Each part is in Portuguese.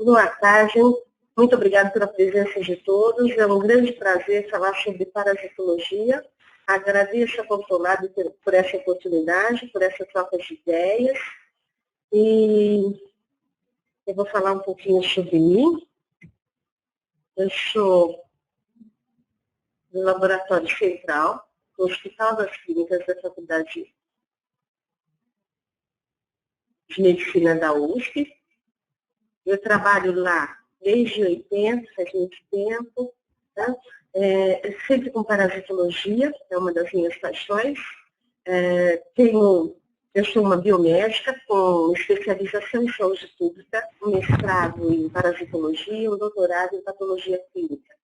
Boa tarde, muito obrigada pela presença de todos. É um grande prazer falar sobre parasitologia. Agradeço a Controlab por essa oportunidade, por essa troca de ideias. E eu vou falar um pouquinho sobre mim. Eu sou do Laboratório Central, do Hospital das Clínicas da Faculdade de Medicina da USP. Eu trabalho lá desde 80, faz muito tempo, tá? Sempre com parasitologia, é uma das minhas paixões. Eu sou uma biomédica com especialização em saúde pública, um mestrado em parasitologia, um doutorado em patologia clínica.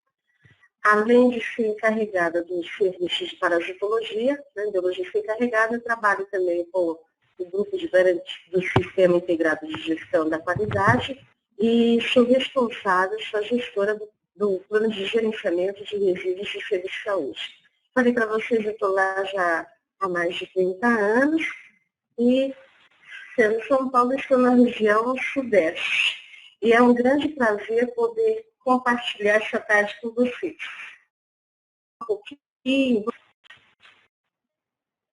Além de ser encarregada dos serviços de parasitologia, biologista encarregada, eu trabalho também com o grupo do Sistema Integrado de Gestão da Qualidade e sou responsável, sou gestora do Plano de Gerenciamento de Resíduos de Serviço de Saúde. Falei para vocês, eu estou lá já há mais de 30 anos e, sendo São Paulo, estou na região sudeste. E é um grande prazer poder compartilhar essa tarde com vocês. Um pouquinho de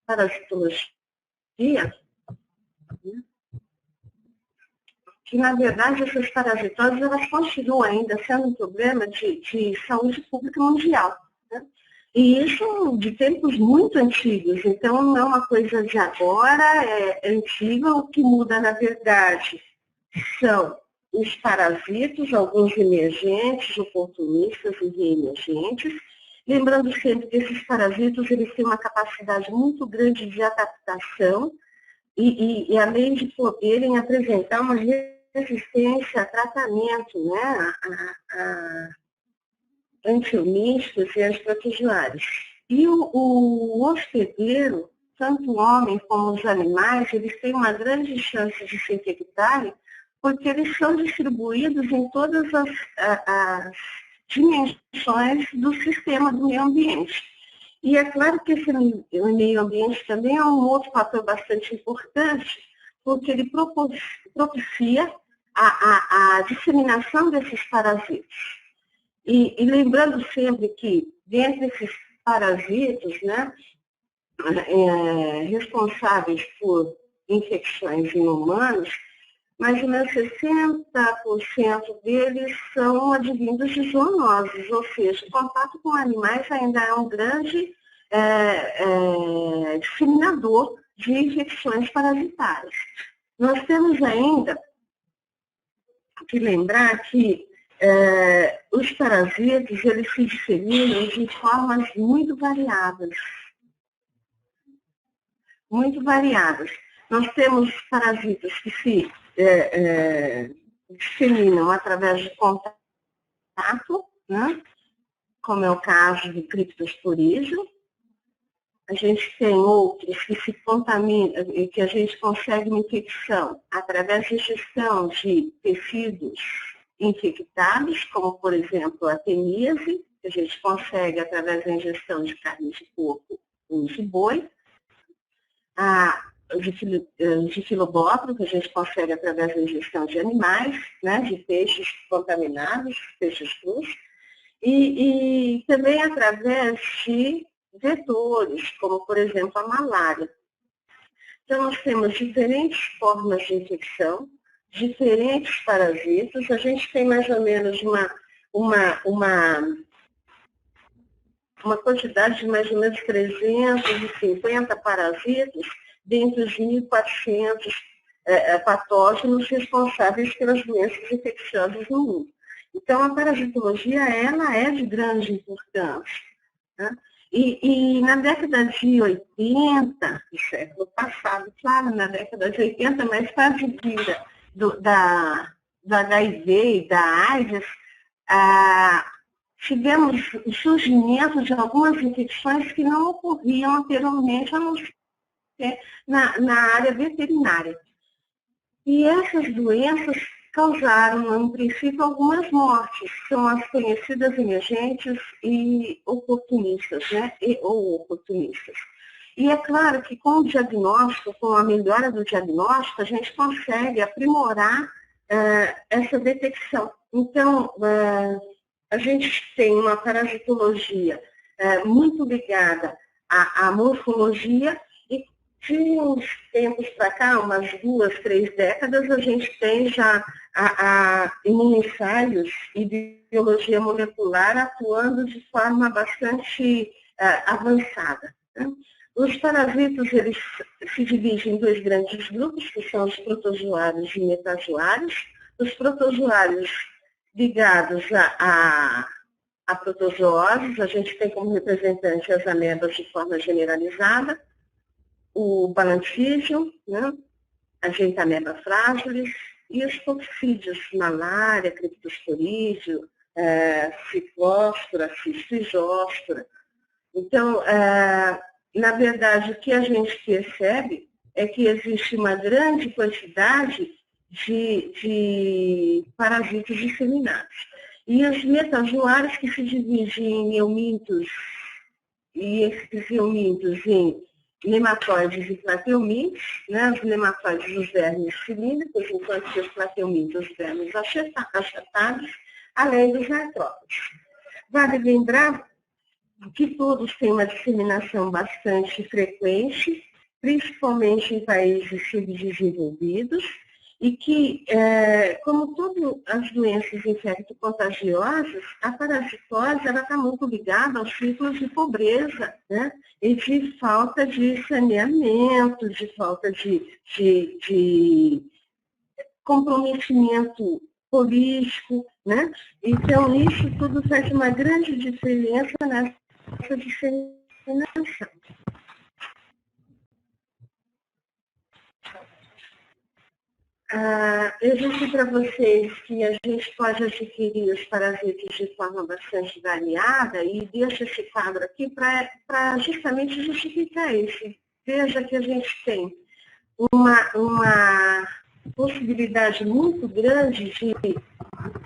parasitologia, que, na verdade, essas parasitoses, elas continuam ainda sendo um problema de saúde pública mundial, né? E isso de tempos muito antigos, então não é uma coisa de agora, é antiga. O que muda, na verdade, são os parasitos, alguns emergentes, oportunistas e reemergentes. Lembrando sempre que esses parasitos, eles têm uma capacidade muito grande de adaptação e além de poderem apresentar uma resistência a tratamento, né, a antiomísticos e antiprotozoários. E o hospedeiro, tanto o homem como os animais, eles têm uma grande chance de se infectarem, porque eles são distribuídos em todas as dimensões do sistema do meio ambiente. E é claro que esse meio ambiente também é um outro fator bastante importante, porque ele propicia a disseminação desses parasitos. E lembrando sempre que, dentre esses parasitos, né, responsáveis por infecções em humanos, mais ou menos 60% deles são advindos de zoonoses, ou seja, o contato com animais ainda é um grande disseminador de infecções parasitárias. Nós temos ainda que lembrar que os parasitos, eles se disseminam de formas muito variadas. Muito variadas. Nós temos parasitas que se disseminam através de contato, né? Como é o caso do Cryptosporidum. A gente tem outros que se contaminam, que a gente consegue uma infecção através de ingestão de tecidos infectados, como, por exemplo, a teníase, que a gente consegue através da ingestão de carne de porco ou de boi. De filobótero, que a gente consegue através da ingestão de animais, né, de peixes contaminados, peixes crus, e também através de vetores, como, por exemplo, a malária. Então, nós temos diferentes formas de infecção, diferentes parasitas. A gente tem mais ou menos uma quantidade de mais ou menos 350 parasitas dentre os 1.400 patógenos responsáveis pelas doenças infecciosas no mundo. Então, a parasitologia, ela é de grande importância, né? E na década de 80, do século passado, claro, na década de 80, mas quase vira do HIV e da AIDS, tivemos o surgimento de algumas infecções que não ocorriam anteriormente, a não ser na área veterinária. E essas doenças causaram, em princípio, algumas mortes, são as conhecidas emergentes e oportunistas, né? Ou oportunistas. E é claro que com o diagnóstico, com a melhora do diagnóstico, a gente consegue aprimorar essa detecção. Então, a gente tem uma parasitologia muito ligada à morfologia e de uns tempos para cá, umas 2, 3 décadas, a gente tem já imunensaios e biologia molecular atuando de forma bastante avançada, né? Os parasitas, eles se dividem em 2 grandes grupos, que são os protozoários e metazoários. Os protozoários ligados a protozooses, a gente tem como representante as amebas de forma generalizada, o balantídeo, né? A geitameba fragilis, e os toxídeos, malária, criptosporídeo, ciclóspora, cistoisospora. Então, na verdade, o que a gente percebe é que existe uma grande quantidade de parasitas disseminados. E os metazoários, que se dividem em eumintos, e esses eumintos em nematóides e plateumintos, né? Os nematóides, os vermes cilíndricos, enquanto que os plateumintos, os vermes achatados, além dos artrópodes. Vale lembrar que todos têm uma disseminação bastante frequente, principalmente em países subdesenvolvidos, e que, como todas as doenças infecto-contagiosas, a parasitose está muito ligada aos ciclos de pobreza, né? E de falta de saneamento, de falta de comprometimento político, né? Então, isso tudo faz uma grande diferença nessa disseminação. Eu disse para vocês que a gente pode adquirir os parasitas de forma bastante variada e deixo esse quadro aqui para justamente justificar isso. Veja que a gente tem uma possibilidade muito grande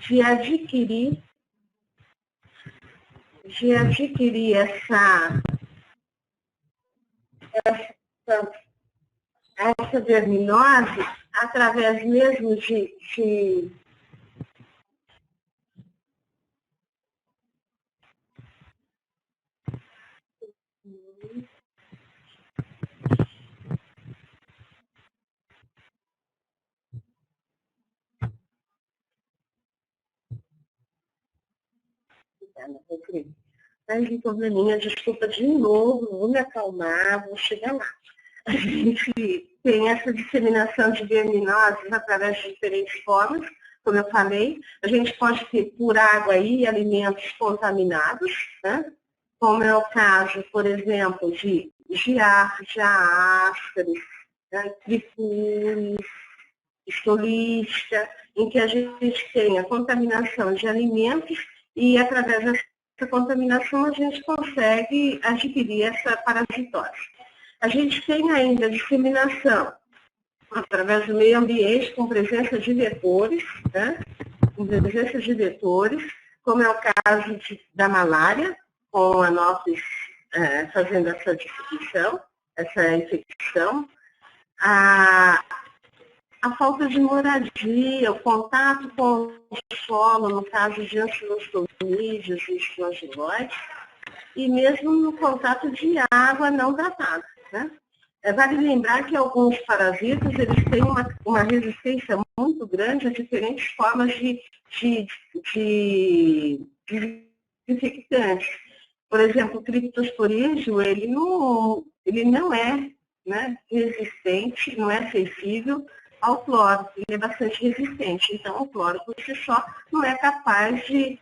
de adquirir essa verminose através mesmo de Mas um probleminha, desculpa de novo, vou me acalmar, vou chegar lá. A gente tem essa disseminação de verminoses através de diferentes formas, como eu falei. A gente pode ter por água e alimentos contaminados, né? Como é o caso, por exemplo, de giardia, ácaros, né? Tripuris, estolística, em que a gente tem a contaminação de alimentos e, através dessa contaminação, a gente consegue adquirir essa parasitose. A gente tem ainda a disseminação através do meio ambiente com presença de vetores, né? Com presença de vetores, como é o caso da malária, com a Anopheles fazendo essa distribuição, essa infecção. A falta de moradia, o contato com o solo, no caso de ancilostomídeos e espongiloides, e mesmo no contato de água não tratada, né? Vale lembrar que alguns parasitas eles têm uma resistência muito grande a diferentes formas de infectantes. Por exemplo, o criptosporídeo, ele não é, né, resistente, não é sensível ao cloro, ele é bastante resistente. Então, o cloro por si só não é capaz de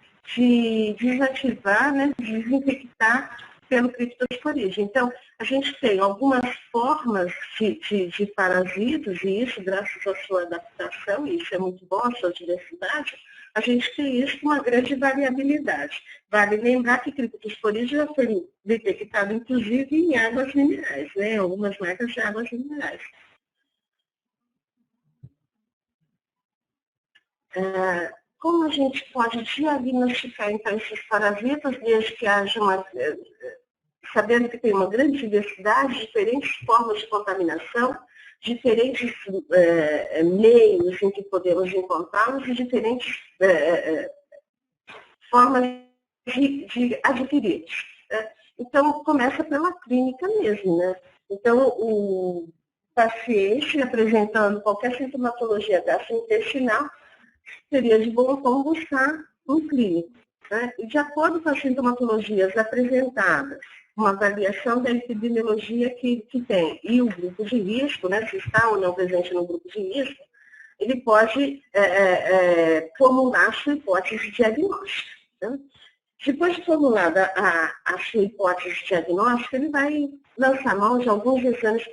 desativar, né, de desinfectar pelo criptosporídeo. Então, a gente tem algumas formas de parasitas, e isso graças à sua adaptação, e isso é muito bom, a sua diversidade, a gente tem isso com uma grande variabilidade. Vale lembrar que criptosporídeo já foi detectado, inclusive, em águas minerais, né, algumas marcas de águas minerais. Como a gente pode diagnosticar, então, esses parasitas, desde que haja sabendo que tem uma grande diversidade, diferentes formas de contaminação, diferentes meios em que podemos encontrá-los e diferentes formas de adquiri-los. Né? Então, começa pela clínica mesmo. Né? Então, o paciente apresentando qualquer sintomatologia gastrointestinal, seria de bom tom buscar um clínico. Né? E de acordo com as sintomatologias apresentadas, uma avaliação da epidemiologia que tem e o grupo de risco, né, se está ou não presente no grupo de risco, ele pode formular a sua hipótese diagnóstica. Né? Depois de formulada a sua hipótese diagnóstica, ele vai lançar mão de alguns exames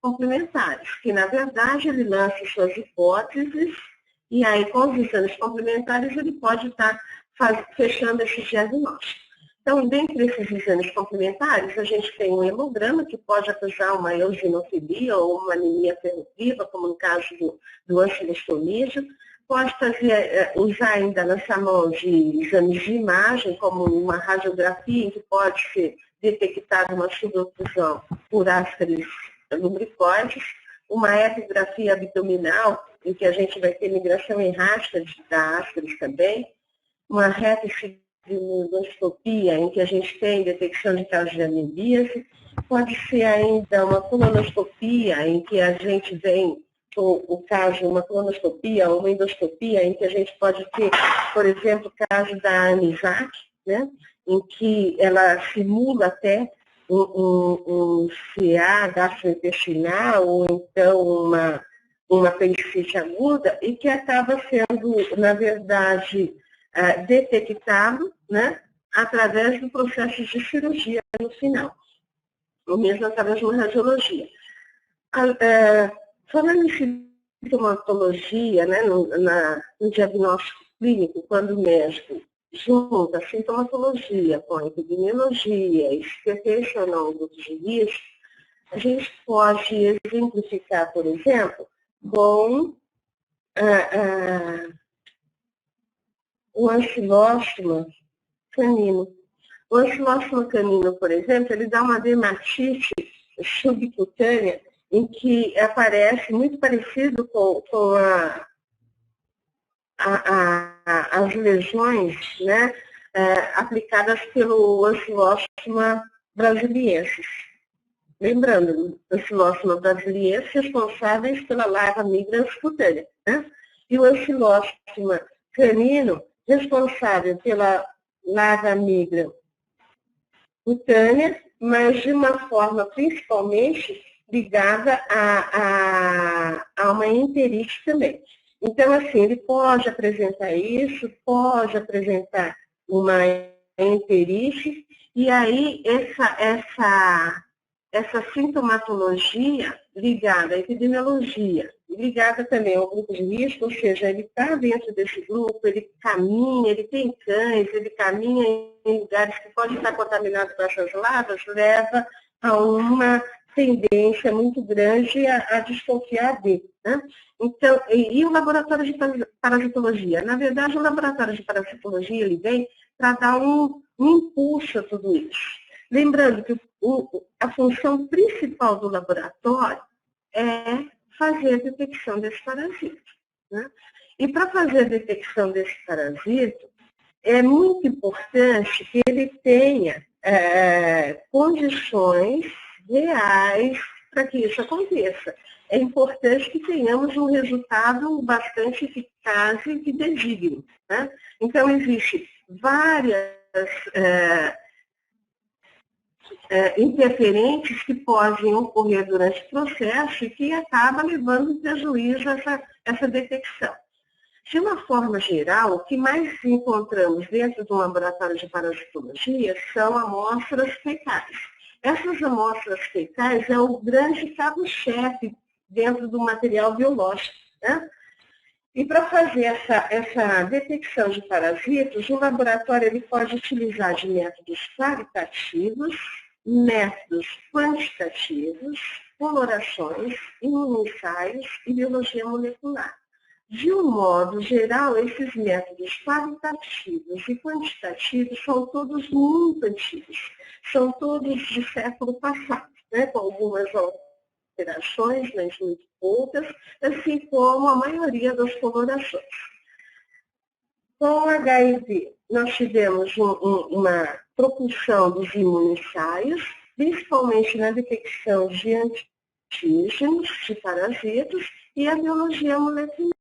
complementares, que na verdade ele lança suas hipóteses e aí com os exames complementares ele pode estar fechando esse diagnóstico. Então, dentre esses exames complementares, a gente tem um hemograma, que pode acusar uma eosinofilia ou uma anemia ferropriva, como no caso do ancilostomígio. Pode usar ainda nessa mão de exames de imagem, como uma radiografia, em que pode ser detectada uma suboclusão por ascaris lubricoides, uma ecografia abdominal, em que a gente vai ter migração errática da ascaris também, uma endoscopia, em que a gente tem detecção de casos de amebíase, pode ser ainda uma colonoscopia, em que a gente vem, o caso, uma colonoscopia ou uma endoscopia, em que a gente pode ter, por exemplo, o caso da Anisac, né, em que ela simula até um CA gastrointestinal ou então uma apendicite aguda e que acaba sendo, na verdade, detectado, né, através do processo de cirurgia no final, ou mesmo através de uma radiologia. Falando em sintomatologia, né, no diagnóstico clínico, quando o médico junta a sintomatologia com a epidemiologia e seleciona um grupo de risco, a gente pode exemplificar, por exemplo, com o ancilóstoma canino. O ancilóstoma canino, por exemplo, ele dá uma dermatite subcutânea em que aparece muito parecido com as lesões, né, aplicadas pelo ancilóstoma brasiliensis. Lembrando, o ancilóstoma brasiliensis responsáveis pela larva migrans cutânea, né? E o ancilóstoma canino responsável pela larva migra cutânea, mas de uma forma principalmente ligada a uma enterite também. Então, assim, ele pode apresentar isso, pode apresentar uma enterite, e aí essa sintomatologia ligada à epidemiologia, ligada também ao grupo de risco, ou seja, ele está dentro desse grupo, ele caminha, ele tem cães, ele caminha em lugares que podem estar contaminados com essas larvas, leva a uma tendência muito grande a desconfiar dele. Né? Então, e o laboratório de parasitologia? Na verdade, o laboratório de parasitologia ele vem para dar um impulso a tudo isso. Lembrando que a função principal do laboratório é fazer a detecção desse parasito. Né? E para fazer a detecção desse parasito, é muito importante que ele tenha condições reais para que isso aconteça. É importante que tenhamos um resultado bastante eficaz e fidedigno. Né? Então, existem várias interferentes que podem ocorrer durante o processo e que acaba levando prejuízo a essa detecção. De uma forma geral, o que mais encontramos dentro do laboratório de parasitologia são amostras fecais. Essas amostras fecais é o grande carro-chefe dentro do material biológico. Né? E para fazer essa detecção de parasitos, o laboratório ele pode utilizar de métodos qualitativos, métodos quantitativos, colorações, imunoensaios e biologia molecular. De um modo geral, esses métodos qualitativos e quantitativos são todos muito antigos, são todos do século passado, né, com algumas alterações, mas muito poucas, assim como a maioria das colorações. Com o HIV, nós tivemos uma propulsão dos imunossaios, principalmente na detecção de antígenos, de parasitas, e a biologia molecular.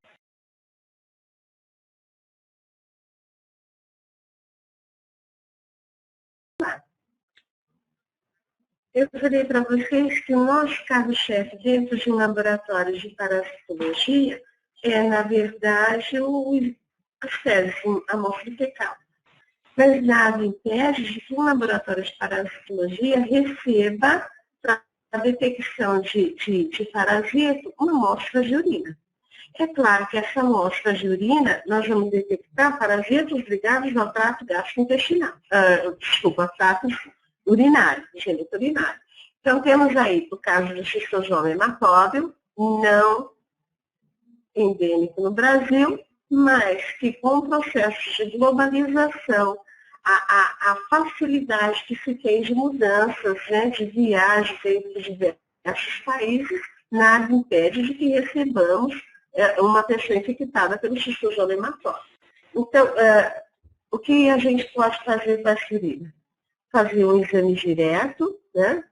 Eu falei para vocês que o nosso carro-chefe dentro de um laboratório de parasitologia é, na verdade, as fezes, a amostra fecal. Mas nada impede de que um laboratório de parasitologia receba, para a detecção de parasito, uma amostra de urina. É claro que essa amostra de urina, nós vamos detectar parasitos ligados ao trato gastrointestinal, trato urinário, geniturinário. Então, temos aí, no caso do xistosoma hematóbio, não endêmico no Brasil, mas que com o processo de globalização, a facilidade que se tem de mudanças, né, de viagens entre diversos países, nada impede de que recebamos uma pessoa infectada pelo xistosoma hematóbio. Então, o que a gente pode fazer com essa urina? Fazer um exame direto, né?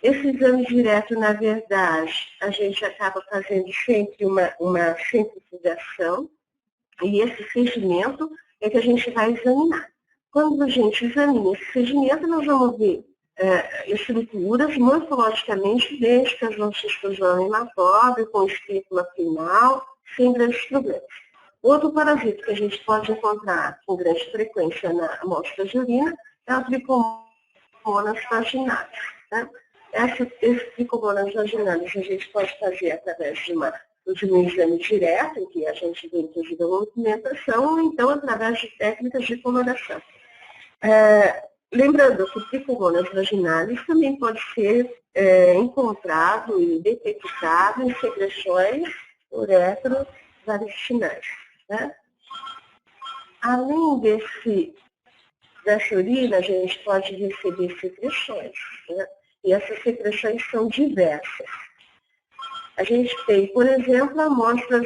Esse exame direto, na verdade, a gente acaba fazendo sempre uma centrifugação, e esse sedimento é que a gente vai examinar. Quando a gente examina esse sedimento, nós vamos ver estruturas morfologicamente idênticas ao xistosoma hematóbio, com estípula final, sem grandes problemas. Outro parasito que a gente pode encontrar com grande frequência na amostra de urina é o tricomonas vaginalis. Né? Esse tricomonas vaginalis a gente pode fazer através de um exame direto, em que a gente vê inclusive a movimentação, ou então através de técnicas de coloração. Lembrando que o tricomonas vaginalis também pode ser encontrado e detectado em secreções uretrovaginalis. Né? Além dessa urina, a gente pode receber secreções. Né? E essas secreções são diversas. A gente tem, por exemplo, amostras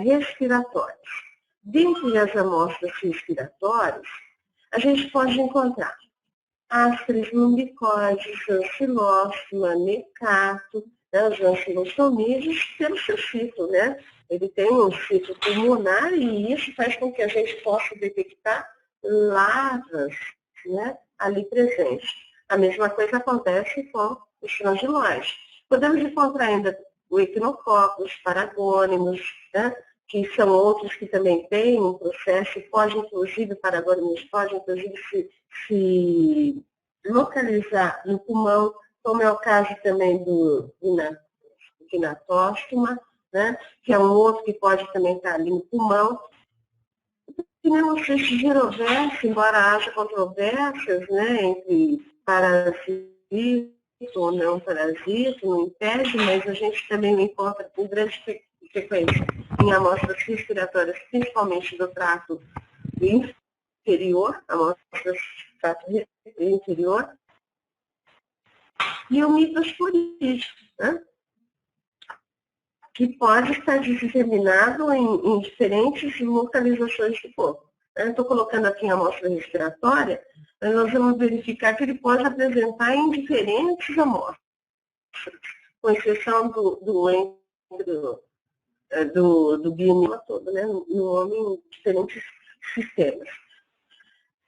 respiratórias. Dentre as amostras respiratórias, a gente pode encontrar Ascaris lumbricoides, Ancylostoma, Mecato, né, os ancylostomídeos, pelo seu ciclo, né? Ele tem um ciclo pulmonar e isso faz com que a gente possa detectar larvas, né, ali presentes. A mesma coisa acontece com os frangilóides. Podemos encontrar ainda o Echinococos, Paragônimos, né, que são outros que também têm um processo, pode inclusive, Paragônimos pode inclusive se localizar no pulmão, como é o caso também do Gnatóstoma, né, que é um outro que pode também estar ali no pulmão. Pneumociste giroversa, embora haja controvérsias, né, entre parasita ou não parasita, não impede, mas a gente também encontra com grande frequência em amostras respiratórias, principalmente do trato inferior, amostras do trato inferior, e o microsporídeo, né, que pode estar disseminado em diferentes localizações do corpo. Eu estou colocando aqui a amostra respiratória, mas nós vamos verificar que ele pode apresentar em diferentes amostras, com exceção do biomima todo, né, no homem em diferentes sistemas.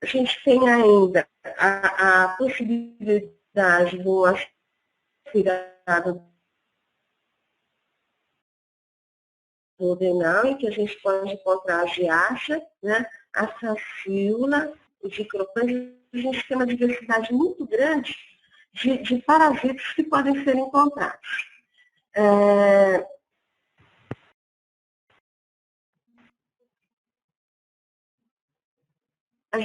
A gente tem ainda a possibilidade do aspirado renal, em que a gente pode encontrar a giacha, né, a fascíola, o dicropânia. A gente tem uma diversidade muito grande de parasitas que podem ser encontrados. A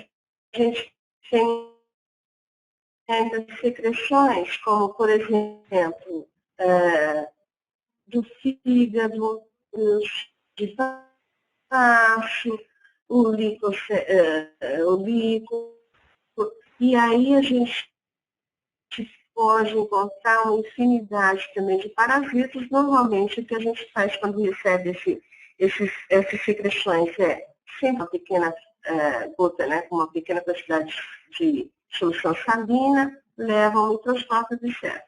gente tem ainda secreções, como, por exemplo, do fígado, de baixo, o líquido, e aí a gente pode encontrar uma infinidade também de parasitas. Normalmente, o que a gente faz quando recebe essas secreções é sempre uma pequena gota, né, com uma pequena quantidade de solução salina, leva ao microscópio e observa.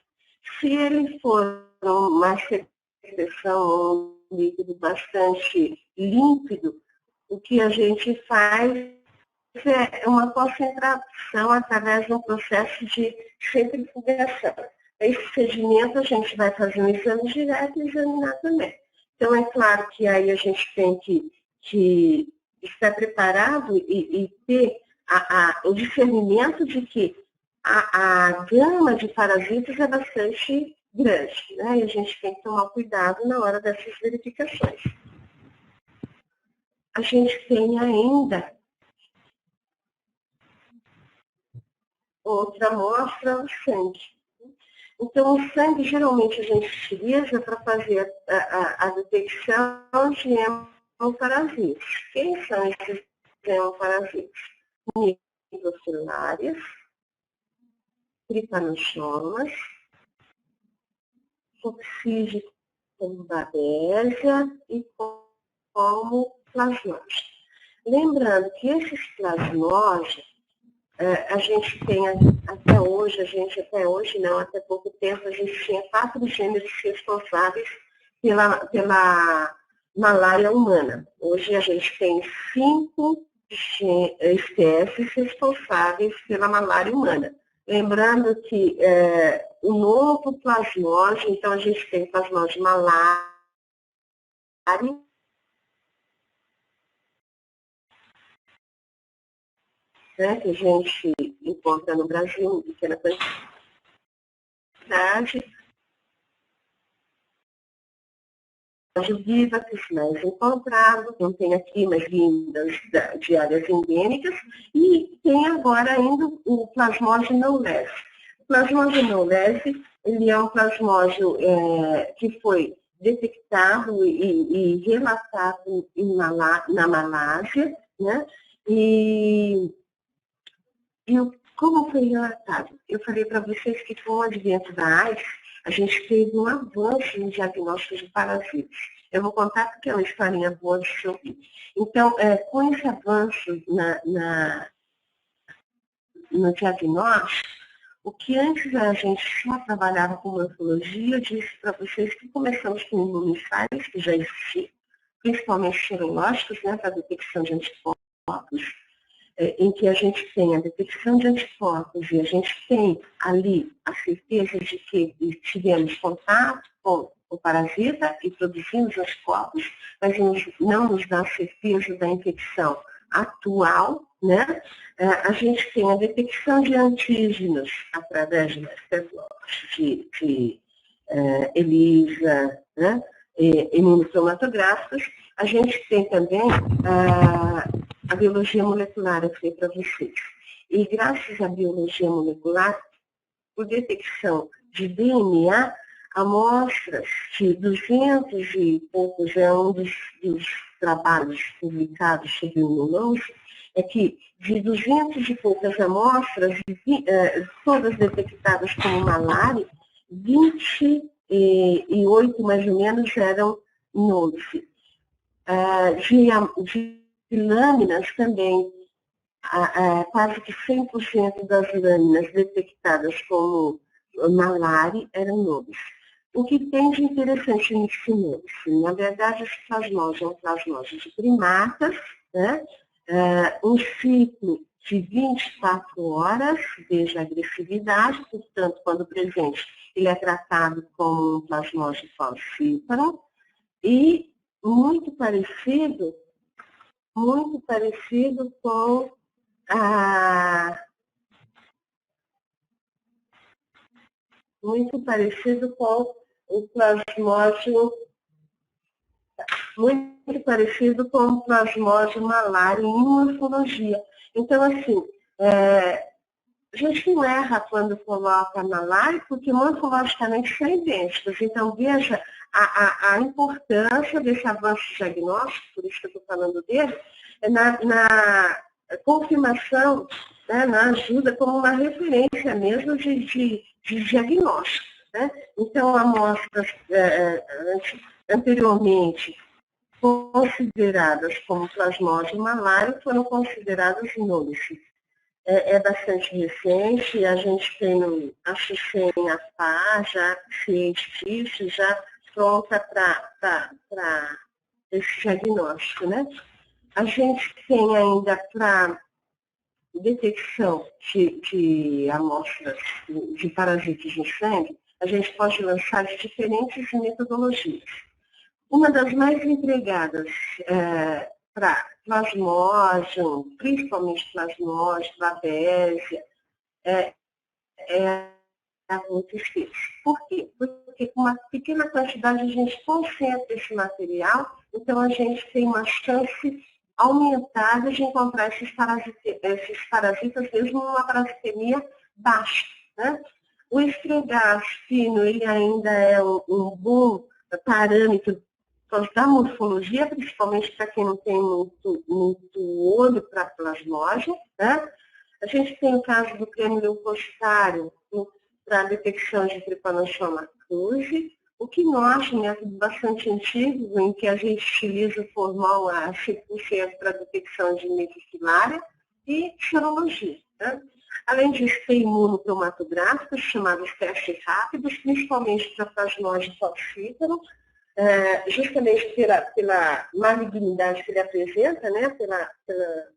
Se ele for uma secreção, um líquido bastante límpido, o que a gente faz é uma concentração através de um processo de centrifugação. Esse sedimento a gente vai fazer um exame direto e examinar também. Então, é claro que aí a gente tem que estar preparado e ter o discernimento de que a gama de parasitas é bastante grande, né? E a gente tem que tomar cuidado na hora dessas verificações. A gente tem ainda outra amostra, o sangue. Então, o sangue geralmente a gente utiliza para fazer a detecção de hemoparasitas. Quem são esses hemoparasitas? Microciliares, tripanosomas, toxígeno como Babesia e como plasmódio. Lembrando que esses plasmódios, a gente tem até hoje não, até pouco tempo, a gente tinha 4 gêneros responsáveis pela malária humana. Hoje a gente tem 5 espécies responsáveis pela malária humana. Lembrando que o novo plasmódio, então a gente tem plasmódio malária, né, que a gente encontra no Brasil em pequena quantidade, viva, que os mais encontrados, não tem aqui, mas vindas de áreas endêmicas, e tem agora ainda o plasmódio não leve. O plasmódio não leve, ele é um plasmódio que foi detectado e relatado na Malásia, né? E como foi relatado? Eu falei para vocês que com o advento da AIDS, a gente teve um avanço no diagnóstico de parasitas. Eu vou contar porque é uma historinha boa de se ouvir. Então, com esse avanço no diagnóstico, o que antes a gente só trabalhava com morfologia, eu disse para vocês que começamos com imunossaios, que já existiam, principalmente serológicos, né, para detecção de anticorpos, em que a gente tem a detecção de anticorpos e a gente tem ali a certeza de que tivemos contato com o parasita e produzimos anticorpos, mas não nos dá certeza da infecção atual, né? A gente tem a detecção de antígenos através de ELISA, né? Imunocromatográficos. A gente tem também a biologia molecular, eu falei para vocês. E graças à biologia molecular, por detecção de DNA, amostras de 200 e poucos, é um dos trabalhos publicados sobre o imunológico, é que de 200 e poucas amostras, todas detectadas como malária, 28 mais ou menos eram nulles. De lâminas também, quase que 100% das lâminas detectadas como malária eram nulles. O que tem de interessante nesse nulles? Na verdade, esse plasmódio é um plasmódio de primatas, né? Um ciclo de 24 horas, desde a agressividade, portanto, quando presente, ele é tratado como um plasmódio falcíparo, e muito parecido com o plasmódio, muito parecido com o plasmódio malária em morfologia. Então, assim, a gente não erra quando coloca malária, porque morfologicamente são idênticos. Então, veja a importância desse avanço diagnóstico, por isso que eu estou falando dele, na confirmação, né, na ajuda como uma referência mesmo de de diagnóstico, né? Então, amostras anteriormente consideradas como plasmose malária foram consideradas nullas. É bastante recente, a gente tem a CICEM-AFA já ciente disso, já pronta para esse diagnóstico, né? A gente tem ainda para detecção de amostras de parasitas no sangue, a gente pode lançar de diferentes metodologias. Uma das mais empregadas para plasmódio, principalmente plasmódio, babésia, é a gota-espessa. Por quê? Porque com uma pequena quantidade a gente concentra esse material, então a gente tem uma chance aumentada de encontrar esses parasitas mesmo numa parasitemia baixa, né? O esfregar fino, ele ainda é um bom parâmetro da morfologia, principalmente para quem não tem muito olho para plasmose, né? A gente tem o caso do creme leucocitário para a detecção de Trypanosoma cruzi, o quinose, método bastante antigo, em que a gente utiliza o formol a 100% para a detecção de metafilária e serologia, né? Além disso, tem imunocromatográficos, chamados testes rápidos, principalmente para plasmose falcífero, justamente pela malignidade que ele apresenta, né, pela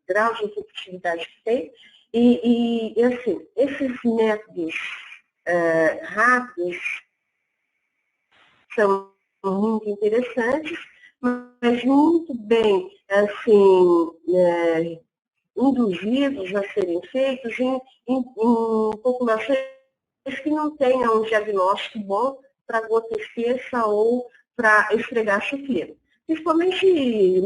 grau de infectividade que tem. E assim, esses métodos rápidos são muito interessantes, mas muito bem assim, induzidos a serem feitos em populações que não tenham um diagnóstico bom para gota espessa ou para esfregar chufleiro. Principalmente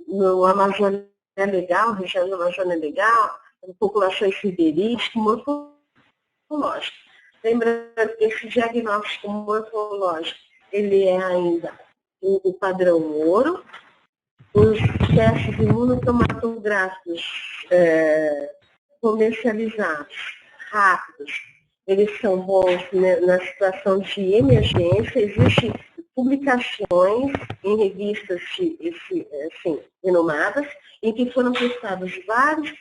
no Amazônia Legal, região da Amazônia Legal, populações ribeirinhas, morfológicas. Lembrando que esse diagnóstico morfológico, ele é ainda o padrão ouro. Os testes imunocromatográficos comercializados, rápidos, eles são bons, né, na situação de emergência. Existem publicações em revistas assim, renomadas, em que foram testados vários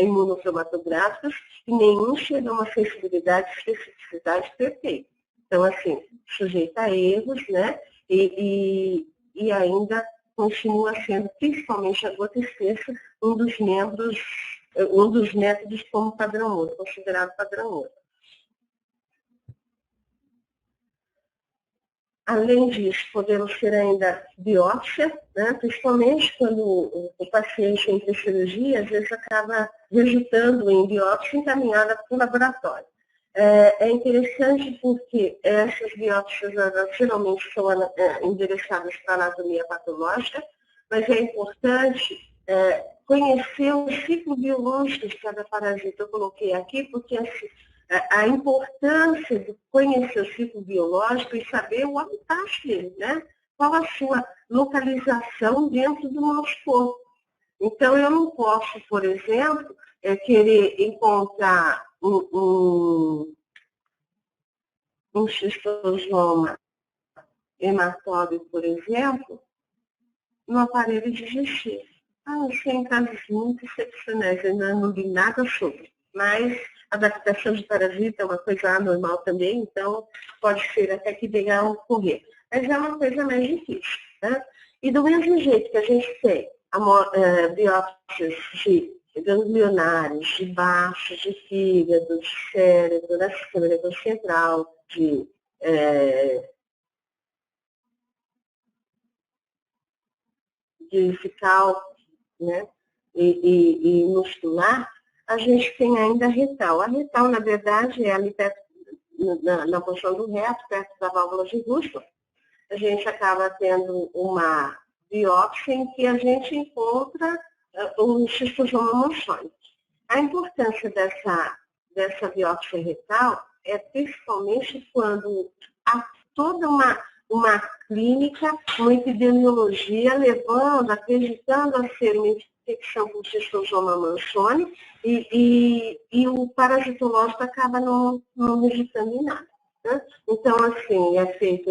imunocromatográficos e nenhum chega a uma sensibilidade e especificidade perfeita. Então, assim, sujeita a erros, né? E ainda continua sendo, principalmente a gota espessa, um dos métodos como padrão ouro, considerado padrão ouro. Além disso, podemos ter ainda biópsia, né? Principalmente quando o paciente entre cirurgia, às vezes acaba resultando em biópsia encaminhada para o laboratório. É interessante porque essas biópsias geralmente são endereçadas para a anatomia patológica, mas é importante conhecer o ciclo biológico de cada parasita. Eu coloquei aqui porque assim, a importância de conhecer o ciclo biológico e saber o habitat dele, né? Qual a sua localização dentro do nosso corpo. Então, eu não posso, por exemplo, querer encontrar um xistosoma hematóide, por exemplo, no aparelho digestivo. Isso é em casos muito excepcionais, ainda não li nada sobre. Mas a adaptação de parasita é uma coisa anormal também, então pode ser até que venha a ocorrer. Mas é uma coisa mais difícil, né? E do mesmo jeito que a gente tem biópsias de ganglionares, de baixo, de fígado, de cérebro, da sistema nervoso central, de fecal, né? E muscular, a gente tem ainda a retal. A retal, na verdade, é ali perto, na porção do reto, perto da válvula de Russell. A gente acaba tendo uma biópsia em que a gente encontra o xistosoma monzónico. A importância dessa biópsia retal é principalmente quando há toda uma clínica, uma epidemiologia levando, acreditando a ser uma infecção por Schistosoma manchoni e o parasitológico acaba não registrando em nada. Né? Então, assim, é feito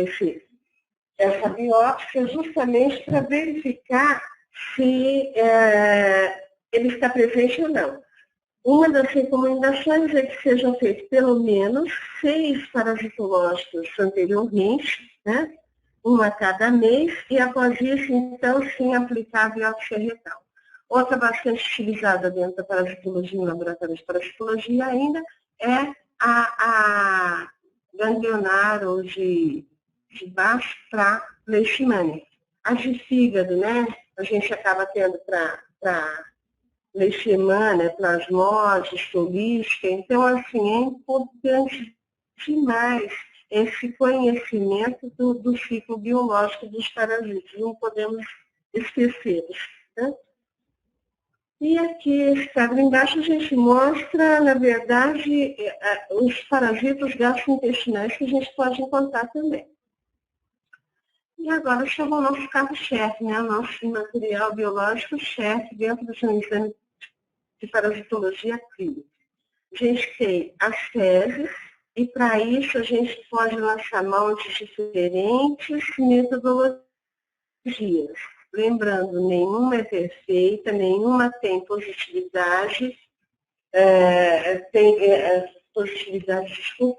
essa biópsia justamente para verificar se ele está presente ou não. Uma das recomendações é que sejam feitos pelo menos 6 parasitológicos anteriormente, né? 1 a cada mês, e após isso, então, sim, aplicar a biópsia retal. Outra bastante utilizada dentro da parasitologia, em laboratórios de parasitologia ainda, é a ganglionar ou de baixo para leishmania. As de fígado, né? A gente acaba tendo para leishmania, plasmose, estolística. Então, assim, é importante demais esse conhecimento do ciclo biológico dos parasitas. Não podemos esquecê-los. Né? E aqui, esse quadro embaixo, a gente mostra, na verdade, os parasitas gastrointestinais que a gente pode encontrar também. E agora chegou o nosso carro-chefe, né? O nosso material biológico-chefe dentro do exame de parasitologia clínica. A gente tem as fezes, e para isso a gente pode lançar mão de diferentes metodologias. Lembrando, nenhuma é perfeita, nenhuma tem positividade,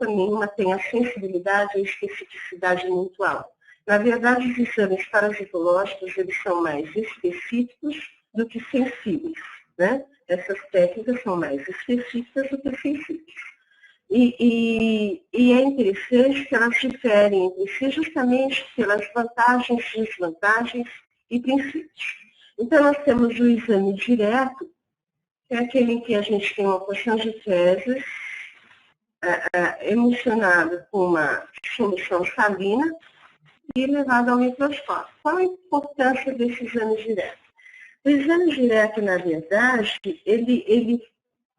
nenhuma tem a sensibilidade ou especificidade muito alta. Na verdade, os exames parasitológicos, eles são mais específicos do que sensíveis, né? Essas técnicas são mais específicas do que sensíveis. E é interessante que elas diferem entre si justamente pelas vantagens, desvantagens e princípios. Então, nós temos o exame direto, que é aquele em que a gente tem uma porção de fezes emulsionada com uma solução salina e levada ao microscópio. Qual a importância desse exame direto? O exame direto, na verdade, ele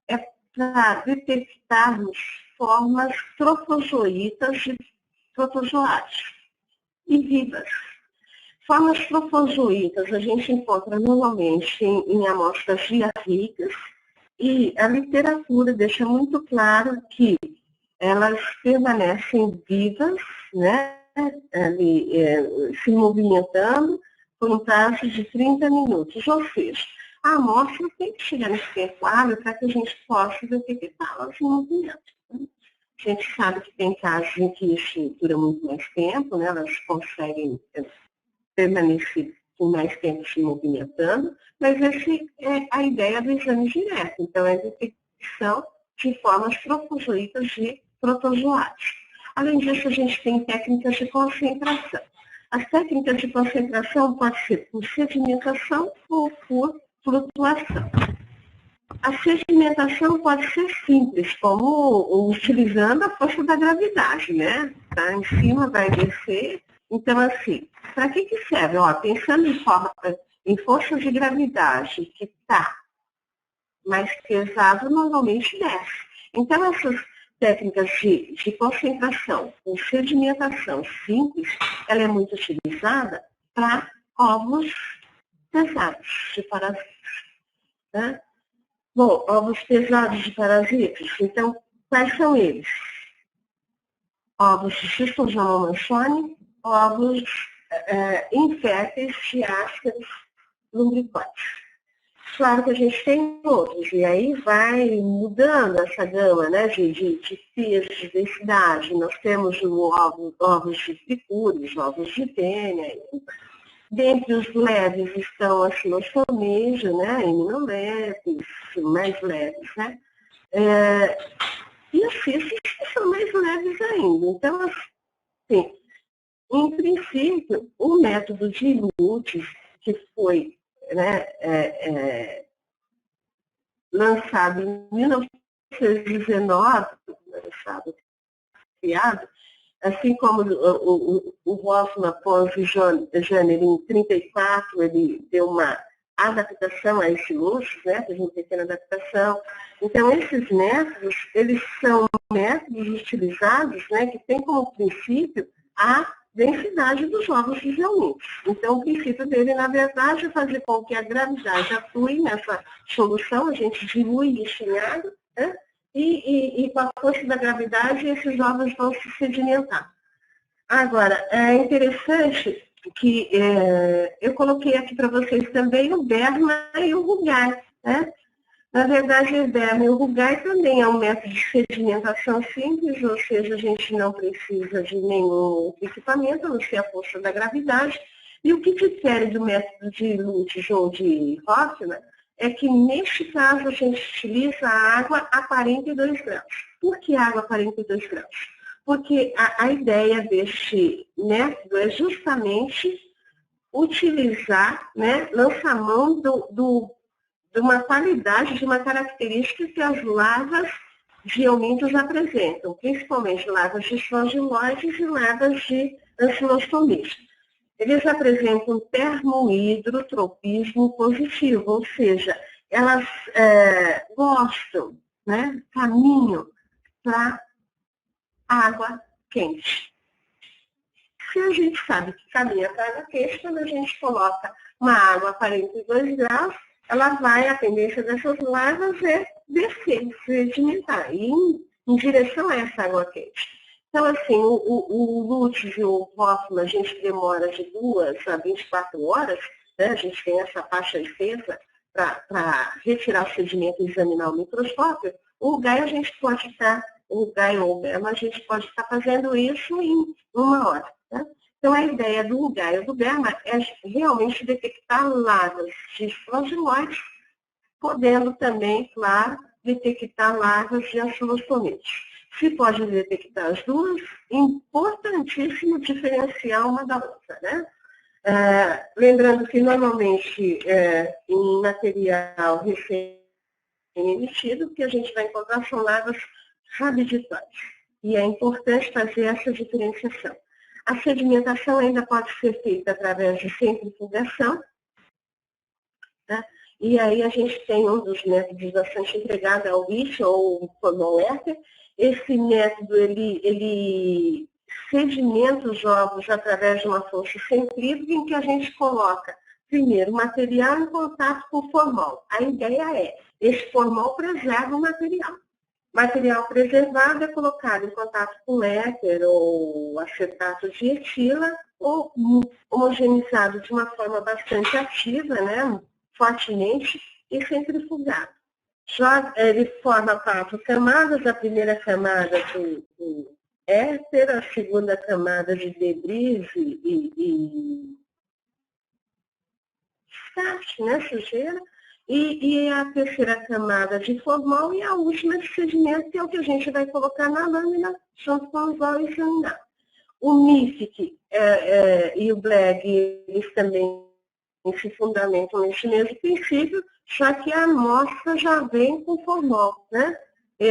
é para detectarmos formas trofozoítas de protozoários e vivas. Formas trofozoítas a gente encontra normalmente em amostras diarreicas e a literatura deixa muito claro que elas permanecem vivas, né, se movimentando por um prazo de 30 minutos. Ou seja, a amostra tem que chegar nesse tempo hábil para que a gente possa detectar os movimentos. A gente sabe que tem casos em que isso dura muito mais tempo, né? Elas conseguem permanecer por mais tempo se movimentando, mas essa é a ideia do exame direto. Então, é a detecção de formas trofozoítas de protozoários. Além disso, a gente tem técnicas de concentração. As técnicas de concentração podem ser por sedimentação ou por flutuação. A sedimentação pode ser simples, como utilizando a força da gravidade, né? Tá em cima, vai descer. Então, assim, para que serve? Ó, pensando em força de gravidade que está mais pesado, normalmente desce. Então, essas técnicas de concentração com sedimentação simples, ela é muito utilizada para ovos pesados de parasitas. Né? Bom, ovos pesados de parasitas, então, quais são eles? Ovos de Schistosoma manchoni, ovos inférteis de Ascaris lumbricoides. Claro que a gente tem outros, e aí vai mudando essa gama, né, de peso, de densidade. Nós temos ovos de tricúrios, ovos de tênia. Dentre os leves estão as Clostomesia, né, immunoleves, mais leves, né? E os cistos são mais leves ainda. Então, assim, em princípio, o método de Lutz, que foi, né, lançado em 1919, criado, assim como o Hoffmann Pons e Janner, em 1934, ele deu uma adaptação a esse luxo, né, fez uma pequena adaptação. Então, esses métodos, eles são métodos utilizados, né, que têm como princípio a densidade dos ovos reunidos. Então, o princípio dele, na verdade, é fazer com que a gravidade atue nessa solução, a gente dilui isso em água, né? E com a força da gravidade, esses ovos vão se sedimentar. Agora, é interessante que eu coloquei aqui para vocês também o berma e o rugai, né? Na verdade, o berma e o rugai também é um método de sedimentação simples, ou seja, a gente não precisa de nenhum equipamento, a não ser a força da gravidade. E o que difere do método de Lutz ou de Hoffmann é que, neste caso, a gente utiliza a água a 42 graus. Por que água a 42 graus? Porque a ideia deste método é justamente utilizar, né, lançar mão de uma qualidade, de uma característica que as lavas de homintos apresentam, principalmente lavas de frongiloides e lavas de ancilostomídeos. Eles apresentam termohidrotropismo positivo, ou seja, elas gostam, né, caminham para água quente. Se a gente sabe que caminha para água quente, quando a gente coloca uma água a 42 graus, ela vai, a tendência dessas lavas é descer, sedimentar, e em direção a essa água quente. Então, assim, o Lutz e o Hoffmann, a gente demora de 2 a 24 horas, né? A gente tem essa faixa extensa para retirar o sedimento e examinar o microscópio. O Gai a gente pode estar, o Gai ou o Berma, a gente pode estar fazendo isso em 1 hora. Né? Então, a ideia do Gai ou do Berma é realmente detectar lavas de frongiloides, podendo também, claro, detectar lavas de ancilostomídeos. Se pode detectar as duas, importantíssimo diferenciar uma da outra, né? Lembrando que normalmente em material recém-emitido, o que a gente vai encontrar são lavas rabiditóides. E é importante fazer essa diferenciação. A sedimentação ainda pode ser feita através de centrifugação, né? E aí a gente tem um dos métodos bastante empregado, é o RISH ou o Formol-Éter. Esse método, ele sedimenta os ovos através de uma força centrífuga em que a gente coloca, primeiro, o material em contato com o formol. A ideia é, esse formol preserva o material. Material preservado é colocado em contato com éter ou acetato de etila, ou homogeneizado de uma forma bastante ativa, né, fortemente, e centrifugado. Ele forma 4 camadas, a primeira camada do éter, a segunda camada de debris e descarte, né, sujeira, e a terceira camada de formol e a última de sedimento, que é o que a gente vai colocar na lâmina, junto com os óleos examinados. O MIFIC e o BLEG, eles também se fundamentam nesse mesmo princípio, só que a amostra já vem com formol, né? E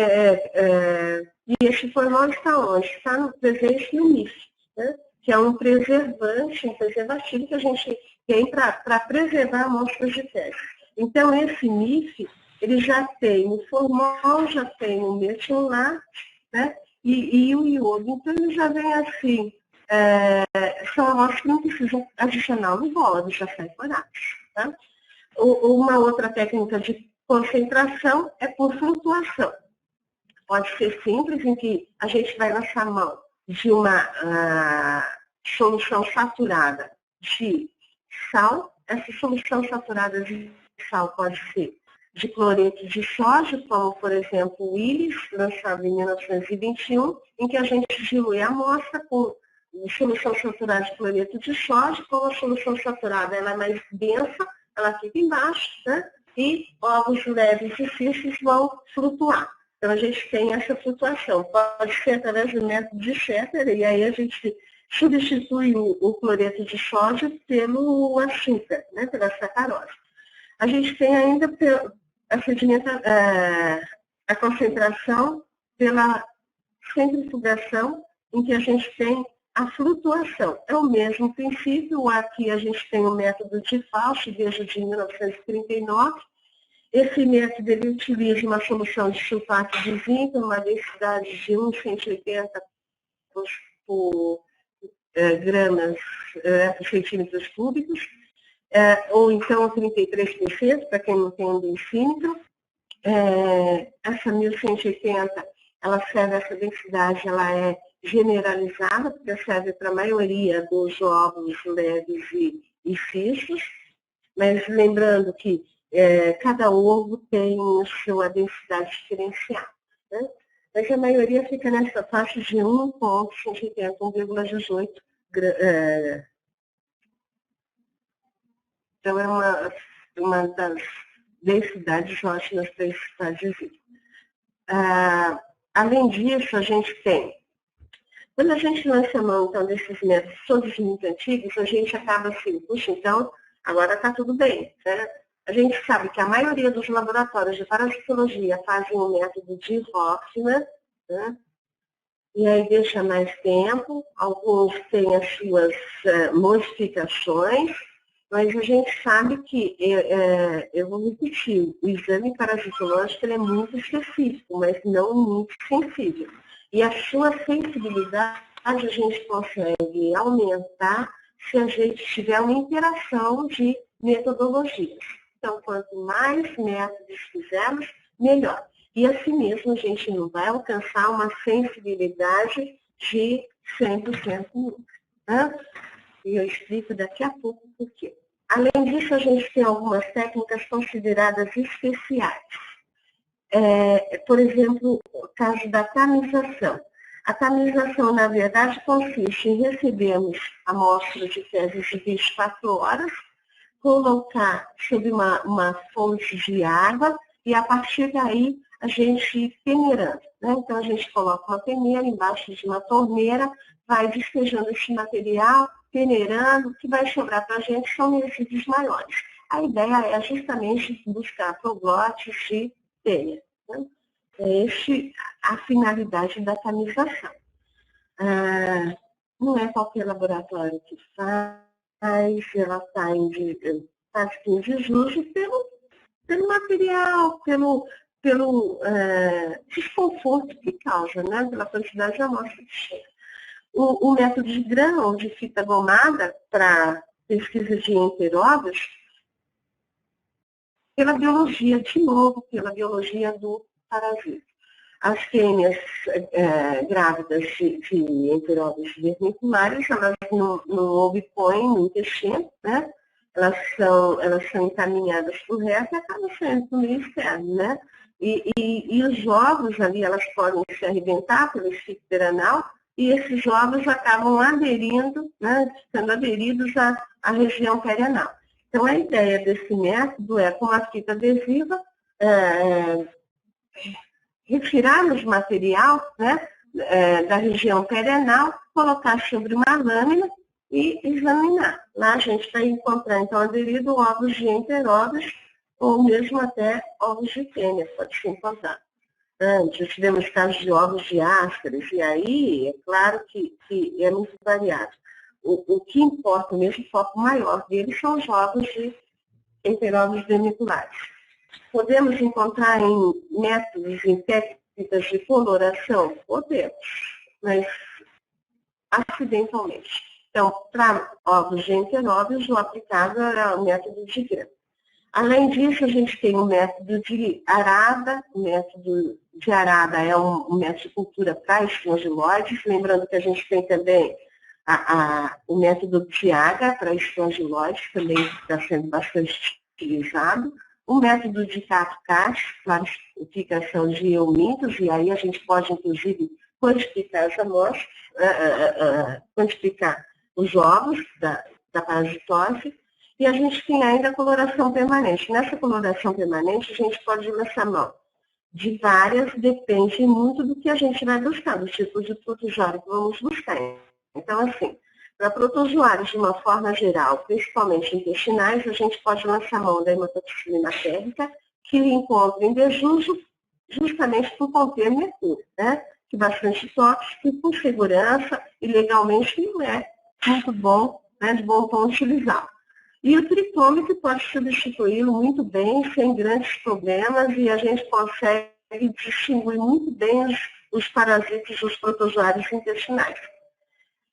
esse formol está onde? Está no presente no MIFIC, né? Que é um preservante, um preservativo que a gente tem para preservar amostras de teste. Então, esse MIF, ele já tem o formol, já tem o metionato, né? E o iodo. Então, ele já vem assim, são amostras que não precisam adicionar no bolo, já sai coragem. Tá? Uma outra técnica de concentração é por flutuação. Pode ser simples, em que a gente vai lançar mão de uma solução saturada de sal. Essa solução saturada de sal pode ser de cloreto de sódio, como, por exemplo, o Willis, lançado em 1921, em que a gente dilui a amostra com solução saturada de cloreto de sódio. Como a solução saturada ela é mais densa, ela fica embaixo, né? E ovos leves e cistos vão flutuar. Então, a gente tem essa flutuação. Pode ser através do método de Schetter, e aí a gente substitui o cloreto de sódio pelo açúcar, né? Pela sacarose. A gente tem ainda a concentração pela centrifugação, em que a gente tem a flutuação. É o mesmo princípio. Aqui a gente tem o método de Fausch, desde de 1939. Esse método ele utiliza uma solução de sulfato de zinco, uma densidade de 1,180 por gramas por centímetros cúbicos, ou então 33%, para quem não tem um decímetro. Essa 1180, essa densidade ela é generalizada, porque serve para a maioria dos ovos leves e cistos, mas lembrando que cada ovo tem sua densidade diferenciada, né? Mas a maioria fica nessa faixa de 1,180, 1,18 gramas. Então, é uma das densidades ótimas para esse estado. Além disso, a gente tem, quando a gente lança a mão então, desses métodos todos muito antigos, a gente acaba assim, puxa, então, agora está tudo bem, né? A gente sabe que a maioria dos laboratórios de parasitologia fazem o método de Hoffmann, né? E aí deixa mais tempo, alguns têm as suas modificações, mas a gente sabe que, eu vou repetir, o exame parasitológico ele é muito específico, mas não muito sensível. E a sua sensibilidade a gente consegue aumentar se a gente tiver uma interação de metodologias. Então, quanto mais métodos fizermos, melhor. E assim mesmo a gente não vai alcançar uma sensibilidade de 100% nunca, né? E eu explico daqui a pouco por quê. Além disso, a gente tem algumas técnicas consideradas especiais. Por exemplo, o caso da tamização. A tamização, na verdade, consiste em recebermos amostras de fezes de 24 horas, colocar sob uma fonte de água e, a partir daí, a gente ir peneirando, né? Então, a gente coloca uma peneira embaixo de uma torneira, vai despejando esse material, peneirando, o que vai sobrar para a gente são resíduos maiores. A ideia é justamente buscar proglotes de telha, né? A finalidade da tamização. Não é qualquer laboratório que faz, ela está em desuso pelo material, pelo desconforto que causa, né? Pela quantidade de amostra que chega. O método de grão, de fita gomada, para pesquisa de enteróbios, pela biologia, de novo, pela biologia do parasita. As fêmeas grávidas de enteróbios vermiculares, elas não obpõem no intestino, né? Elas são encaminhadas para o reto e acabam saindo para o meio externo, né? E os ovos ali, elas podem se arrebentar pelo esfíncter anal, e esses ovos acabam aderindo, né, ficando aderidos à região perianal. Então, a ideia desse método é, com uma fita adesiva, retirarmos material, né, da região perianal, colocar sobre uma lâmina e examinar. Lá a gente vai encontrar, então, aderido ovos de enteróbios ou mesmo até ovos de fêmea, pode ser encontrado. Já tivemos casos de ovos de áscaris, e aí é claro que é muito variado. O que importa, o mesmo foco maior deles são os ovos de enteróbios vermiculares. Podemos encontrar em métodos, em técnicas de coloração? Podemos, mas acidentalmente. Então, para ovos de enteróbios, o aplicável é o método de grão. Além disso, a gente tem o método de arada. O método de arada é um método de cultura para espongiloides. Lembrando que a gente tem também o método de AGA para espongiloides, também está sendo bastante utilizado. O método de CAT-CAT, classificação de eumintos, e aí a gente pode, inclusive, quantificar as amostras, quantificar os ovos da parasitose. E a gente tem ainda a coloração permanente. Nessa coloração permanente, a gente pode lançar mão de várias, depende muito do que a gente vai buscar, do tipo de protozoário que vamos buscar. Então, assim, para protozoários de uma forma geral, principalmente intestinais, a gente pode lançar mão da hematoxilina térmica, que encontra em desuso justamente por conter mercúrio, né? Que é bastante tóxico e, com segurança e legalmente, não é muito bom, né, de bom tom utilizá-lo. E o tritômetro pode substituí-lo muito bem, sem grandes problemas, e a gente consegue distinguir muito bem os parasitas dos protozoários intestinais.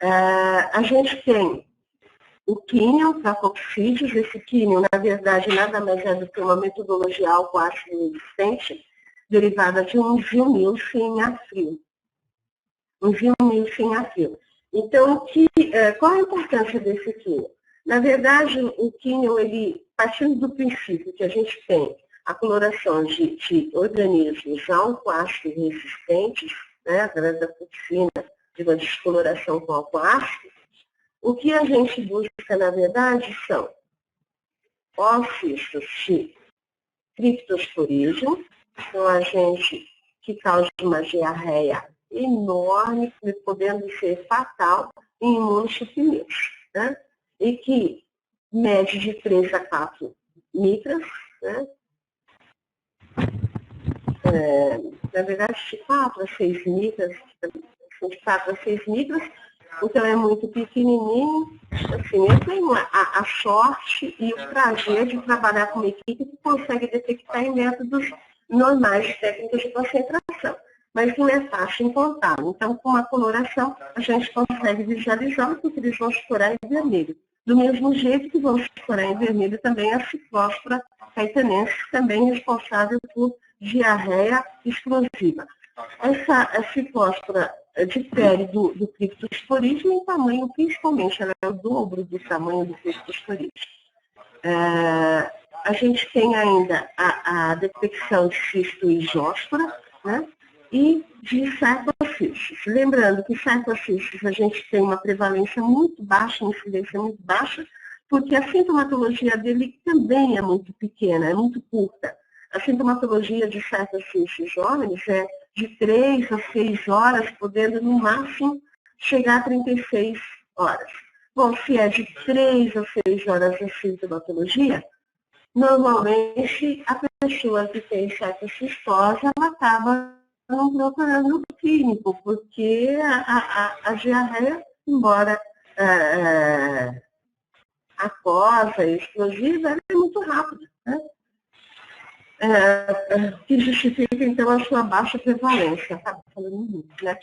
A gente tem o quínion para coxídeos. Esse quínion, na verdade, nada mais é do que uma metodologia álcool-ácido resistente, derivada de um vinil sem afrio. Um vinil sem afrio. Então, qual a importância desse quínion? Na verdade, o quínion, ele, partindo do princípio que a gente tem a coloração de organismos álcool-ácido resistentes, né, através da toxina, de uma descoloração com álcool ácido, o que a gente busca, na verdade, são óxidos de criptosporídeo, então a gente que causa uma diarreia enorme, podendo ser fatal em imunossuprimidos, né? E que mede de 3 a 4 micras, né? Na verdade, de 4 a 6 micras, de 4 a 6 micras, então é muito pequenininho. Assim, eu tenho a sorte e o prazer de trabalhar com uma equipe que consegue detectar em métodos normais de técnicas de concentração. Mas não é fácil encontrar. Então, com a coloração, a gente consegue visualizar porque eles vão escorar em vermelho. Do mesmo jeito que vão escorar em vermelho também a ciclóspora caetanense, também responsável por diarreia explosiva. Essa ciclóspora difere do criptosporídeo em tamanho, principalmente, ela é o dobro do tamanho do criptosporídeo. A gente tem ainda a detecção de cistoisóspora, né? E de sarcocistos. Lembrando que sarcocistos a gente tem uma prevalência muito baixa, uma incidência muito baixa, porque a sintomatologia dele também é muito pequena, é muito curta. A sintomatologia de sarcocistos jovens é de 3 a 6 horas, podendo no máximo chegar a 36 horas. Bom, se é de 3 a 6 horas a sintomatologia, normalmente a pessoa que tem sarcocistose, ela acaba não procurando o clínico, porque a diarreia, embora aquosa e explosiva, ela é muito rápida, né? Que justifica, então, a sua baixa prevalência. Acaba falando muito, né?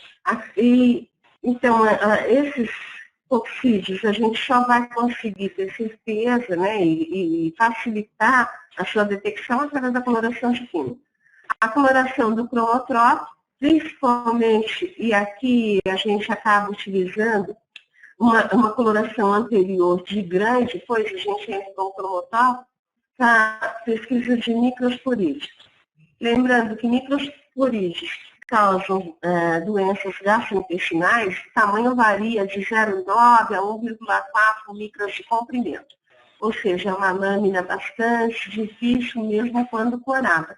Então, esses oxídeos, a gente só vai conseguir ter certeza, né, e facilitar a sua detecção através da coloração de química. A coloração do cromotrópico, principalmente, e aqui a gente acaba utilizando uma coloração anterior de grande, pois a gente entra com o cromotrópico para pesquisa de microsporídeos. Lembrando que microsporídeos causam doenças gastrointestinais, o tamanho varia de 0,9 a 1,4 micras de comprimento. Ou seja, é uma lâmina bastante difícil mesmo quando corada.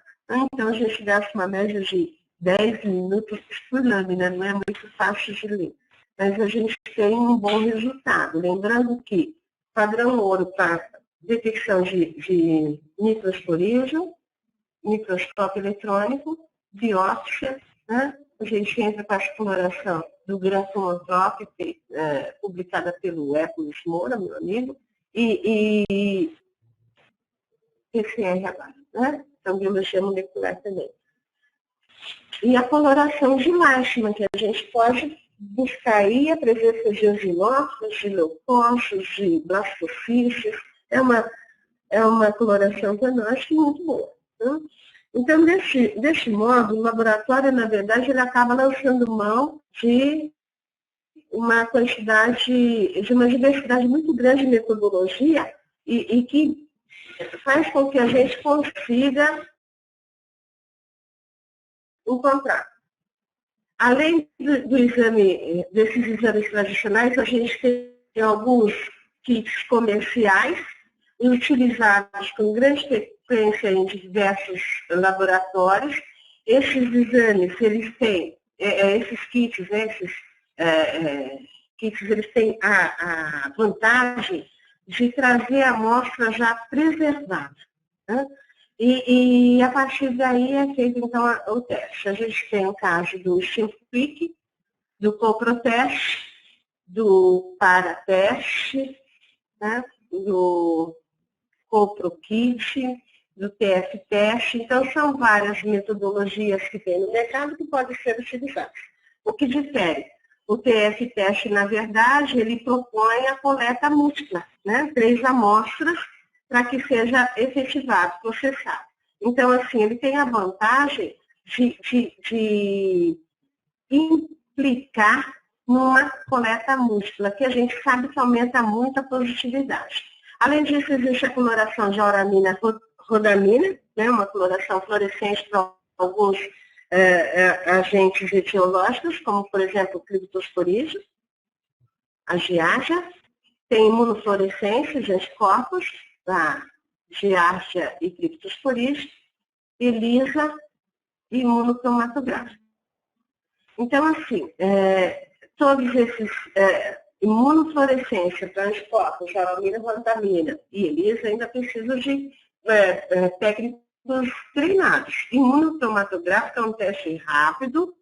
Então, a gente gasta uma média de 10 minutos por lâmina, não é muito fácil de ler. Mas a gente tem um bom resultado. Lembrando que padrão ouro para detecção de microsporídeo, microscópio eletrônico, biópsia, né? A gente entra com a exploração do Gran Cromotrópico, publicada pelo Hércules Moura, meu amigo, e PCR agora, né? Então, biologia molecular também. E a coloração de Leishman, que a gente pode buscar aí a presença de anginófilos, de leucócitos, de blastocitos. É uma coloração diagnóstica muito boa. Né? Então, desse modo, o laboratório, na verdade, ele acaba lançando mão de uma quantidade, de uma diversidade muito grande de metodologia e que faz com que a gente consiga encontrar. Além desses exames tradicionais, a gente tem alguns kits comerciais utilizados com grande frequência em diversos laboratórios. Esses exames, eles têm, esses kits, né, eles têm a vantagem de trazer a amostra já preservada. Né? E a partir daí é feito, então, o teste. A gente tem o caso do Simplic, do Coproteste, do Parateste, né? Do CoproKit, do TF-Teste. Então, são várias metodologias que tem no mercado que podem ser utilizadas. O que difere? O TF-teste, na verdade, ele propõe a coleta múltipla, né? 3 amostras para que seja efetivado, processado. Então, assim, ele tem a vantagem de implicar numa coleta múltipla, que a gente sabe que aumenta muito a positividade. Além disso, existe a coloração de auramina rodamina, né, uma coloração fluorescente para alguns agentes etiológicos, como, por exemplo, o criptosporídeo, a giardia, tem imunofluorescência de anticorpos, a giardia e criptosporídeo, ELISA e imunocromatográfico. Então, assim, todos esses imunofluorescência para anticorpos, auramina, rodamina e ELISA ainda precisam de técnicos treinados. Imunocromatográfico é um teste rápido,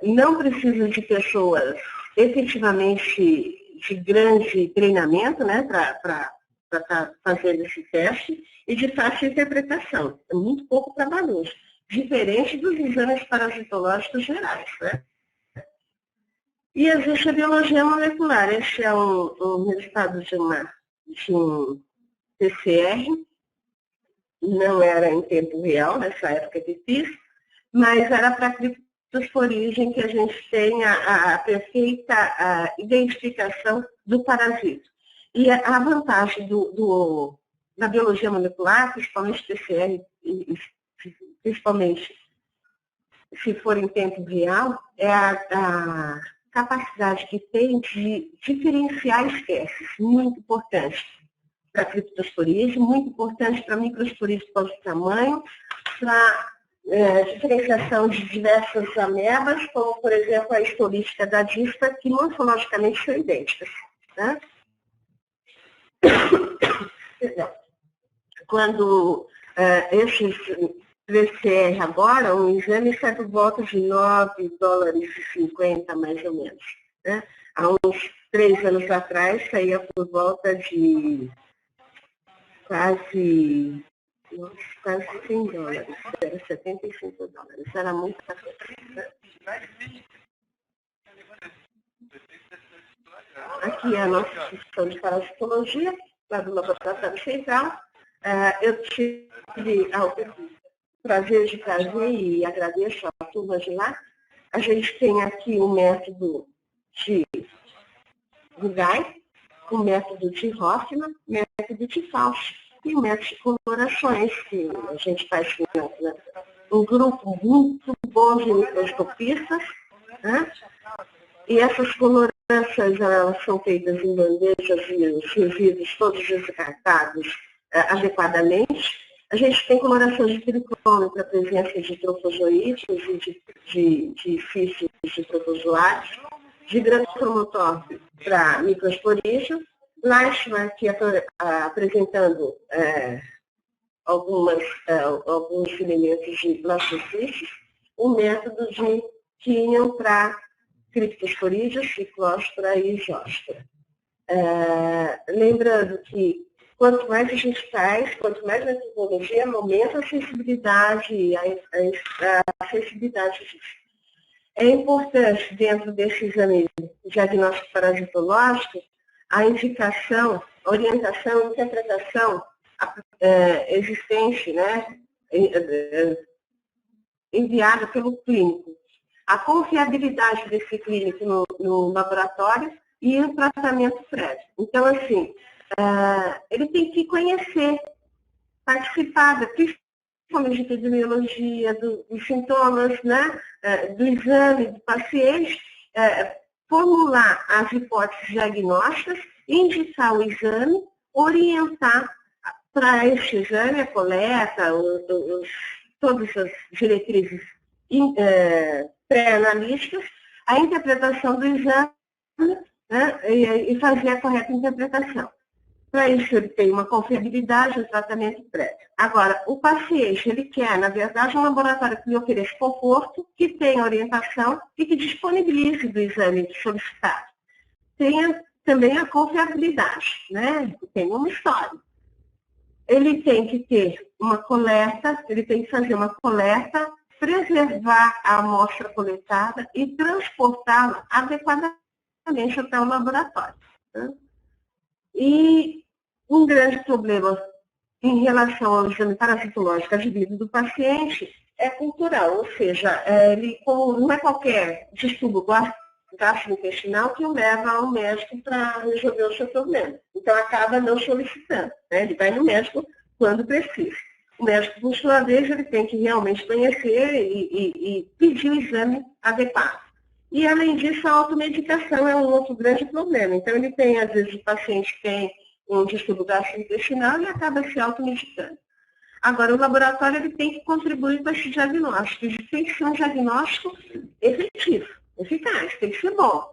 não precisa de pessoas efetivamente de grande treinamento, né, para estar fazendo esse teste, e de fácil interpretação. É muito pouco trabalhoso, diferente dos exames parasitológicos gerais, né? E existe a biologia molecular. Este é um resultado de um PCR, não era em tempo real, nessa época que fiz, mas era para criptosporídeo, que a gente tem a perfeita identificação do parasito. E a vantagem da biologia molecular, principalmente PCR, principalmente se for em tempo real, é a capacidade que tem de diferenciar espécies, muito importante para criptosporídeo, muito importante para microsporídeo de tamanho, para diferenciação de diversas amebas, como, por exemplo, a histolística da dispa, que morfologicamente são idênticas. Né? Quando esses PCR agora, um exame sai por volta de $9,50, mais ou menos. Né? Há uns 3 anos atrás, saía por volta de quase $100, era $75, era muita coisa. Aqui é a nossa instituição de parasitologia, lá do Laboratório Central. Eu tive o prazer de trazer e agradeço a turma de lá. A gente tem aqui o método de Rugai, o método de Hoffman, o método de Fauci e o método de colorações, que a gente faz com um grupo muito bom de microscopistas, né? E essas colorações elas são feitas em bandejas e os resíduos todos descartados adequadamente. A gente tem coloração de tricrômio para a presença de trofozoídeos e de fícios de protozoários, de grande cromatógrafo para microsporídeo, Leishman aqui apresentando alguns elementos de blastocistos, o método de Kinnean para criptosporídeos, ciclóspora e ióspora. Lembrando que quanto mais a gente faz, quanto mais a tecnologia, aumenta a sensibilidade, a sensibilidade disso. É importante, dentro desse exame diagnóstico parasitológico, a indicação, orientação, interpretação existente, né, enviada pelo clínico. A confiabilidade desse clínico no laboratório e o tratamento prévio. Então, assim, ele tem que conhecer, participar, principalmente de epidemiologia, dos sintomas, né, do exame do paciente, formular as hipóteses diagnósticas, indicar o exame, orientar para este exame a coleta, todas as diretrizes pré-analíticas, a interpretação do exame, né, e fazer a correta interpretação. Para isso, ele tem uma confiabilidade no tratamento prévio. Agora, o paciente, ele quer, na verdade, um laboratório que lhe ofereça conforto, que tenha orientação e que disponibilize do exame solicitado. Tenha também a confiabilidade, né? Tem uma história. Ele tem que ter uma coleta, ele tem que fazer uma coleta preservar a amostra coletada e transportá-la adequadamente até o laboratório. Né? E um grande problema em relação ao exame parasitológico adquirido do paciente é cultural, ou seja, não é qualquer distúrbio gastrointestinal que o leva ao médico para resolver o seu problema. Então, acaba não solicitando, né? Ele vai no médico quando precisa. O médico, por sua vez, ele tem que realmente conhecer e pedir o exame adequado. E, além disso, a automedicação é um outro grande problema. Então, ele tem, às vezes, o paciente tem um distúrbio gastrointestinal e acaba se automedicando. Agora, o laboratório ele tem que contribuir para esse diagnóstico. E tem que ser um diagnóstico efetivo, eficaz, tem que ser bom.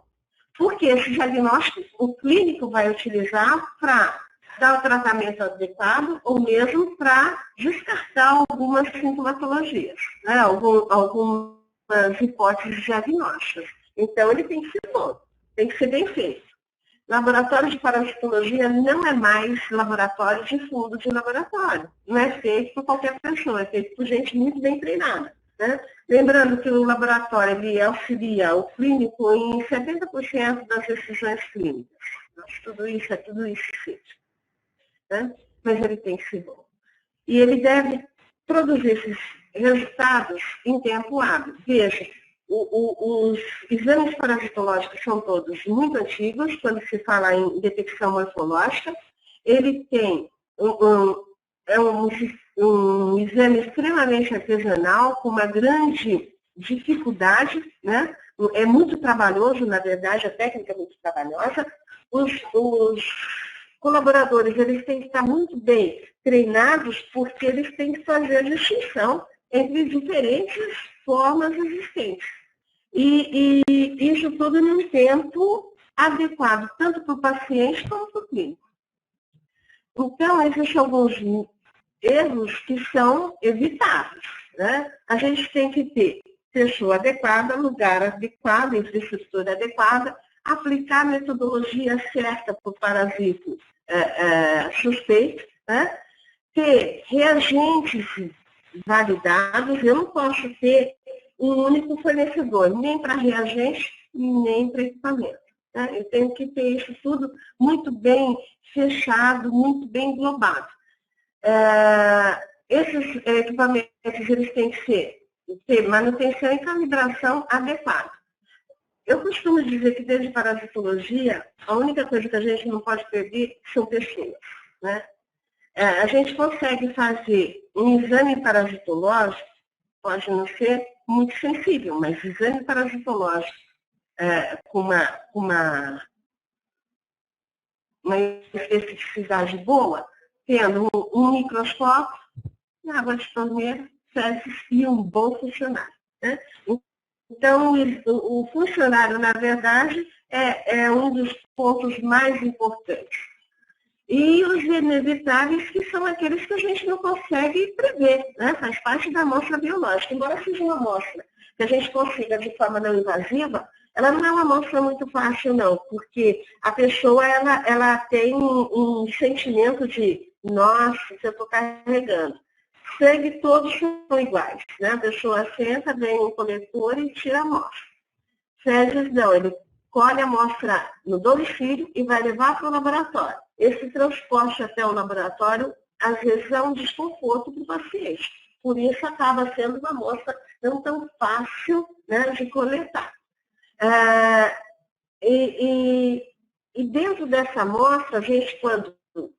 Porque esse diagnóstico o clínico vai utilizar para dar o tratamento adequado ou mesmo para descartar algumas sintomatologias, né? Algumas hipóteses diagnósticas. Então, ele tem que ser bom, tem que ser bem feito. Laboratório de parasitologia não é mais laboratório de fundo de laboratório. Não é feito por qualquer pessoa, é feito por gente muito bem treinada. Né? Lembrando que o laboratório ele auxilia o clínico em 70% das decisões clínicas. Tudo isso feito. Né? Mas ele tem que ser bom. E ele deve produzir esses resultados em tempo hábil. Veja, os exames parasitológicos são todos muito antigos, quando se fala em detecção morfológica. Ele tem um exame extremamente artesanal, com uma grande dificuldade, né? É muito trabalhoso, na verdade, a técnica é muito trabalhosa. Os colaboradores eles têm que estar muito bem treinados, porque eles têm que fazer a distinção entre diferentes formas existentes. E isso tudo num tempo adequado, tanto para o paciente como para o clínico. Então, existem alguns erros que são evitáveis. Né? A gente tem que ter pessoa adequada, lugar adequado, infraestrutura adequada, aplicar a metodologia certa para o parasito suspeito, né? Ter reagentes validados. Eu não posso ter um único fornecedor, nem para reagente, nem para equipamento. Né? Eu tenho que ter isso tudo muito bem fechado, muito bem englobado. Esses equipamentos eles têm que ter manutenção e calibração adequada. Eu costumo dizer que desde parasitologia, a única coisa que a gente não pode perder são pessoas. Né? A gente consegue fazer um exame parasitológico, pode não ser muito sensível, mas exame parasitológico com uma especificidade boa, tendo um microscópio, água de torneira, fezes e um bom funcionário. Né? Então, o funcionário, na verdade, é um dos pontos mais importantes. E os inevitáveis, que são aqueles que a gente não consegue prever, né? Faz parte da amostra biológica. Embora seja uma amostra que a gente consiga de forma não invasiva, ela não é uma amostra muito fácil, não, porque a pessoa ela tem um sentimento de, nossa, eu estou carregando. Sangue todos são iguais, né? A pessoa senta, vem um coletor e tira a amostra. Fezes não, ele colhe a amostra no domicílio e vai levar para o laboratório. Esse transporte até o laboratório, às vezes, é um desconforto para o paciente. Por isso, acaba sendo uma amostra não tão fácil, né, de coletar. E dentro dessa amostra, a gente, quando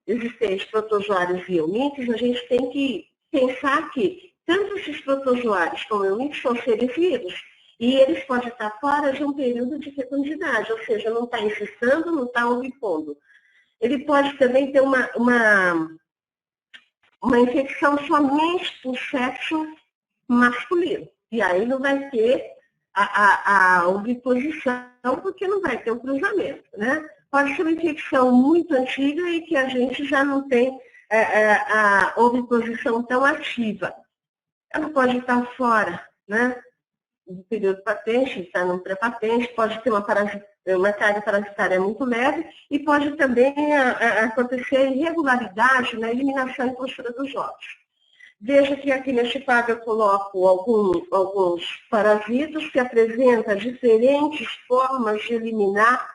existem os protozoários e eumintes, a gente tem que pensar que tanto esses protozoários como eumintes são seres vivos. E eles podem estar fora de um período de fecundidade, ou seja, não está infestando, não está ovipondo. Ele pode também ter uma infecção somente por sexo masculino. E aí não vai ter a oviposição, porque não vai ter o cruzamento. Né? Pode ser uma infecção muito antiga e que a gente já não tem a oviposição tão ativa. Ela pode estar fora, né? Do período patente, está no pré-patente, pode ter uma carga parasitária muito leve e pode também acontecer irregularidade na eliminação e postura dos ovos. Veja que aqui neste quadro eu coloco alguns parasitas que apresentam diferentes formas de eliminar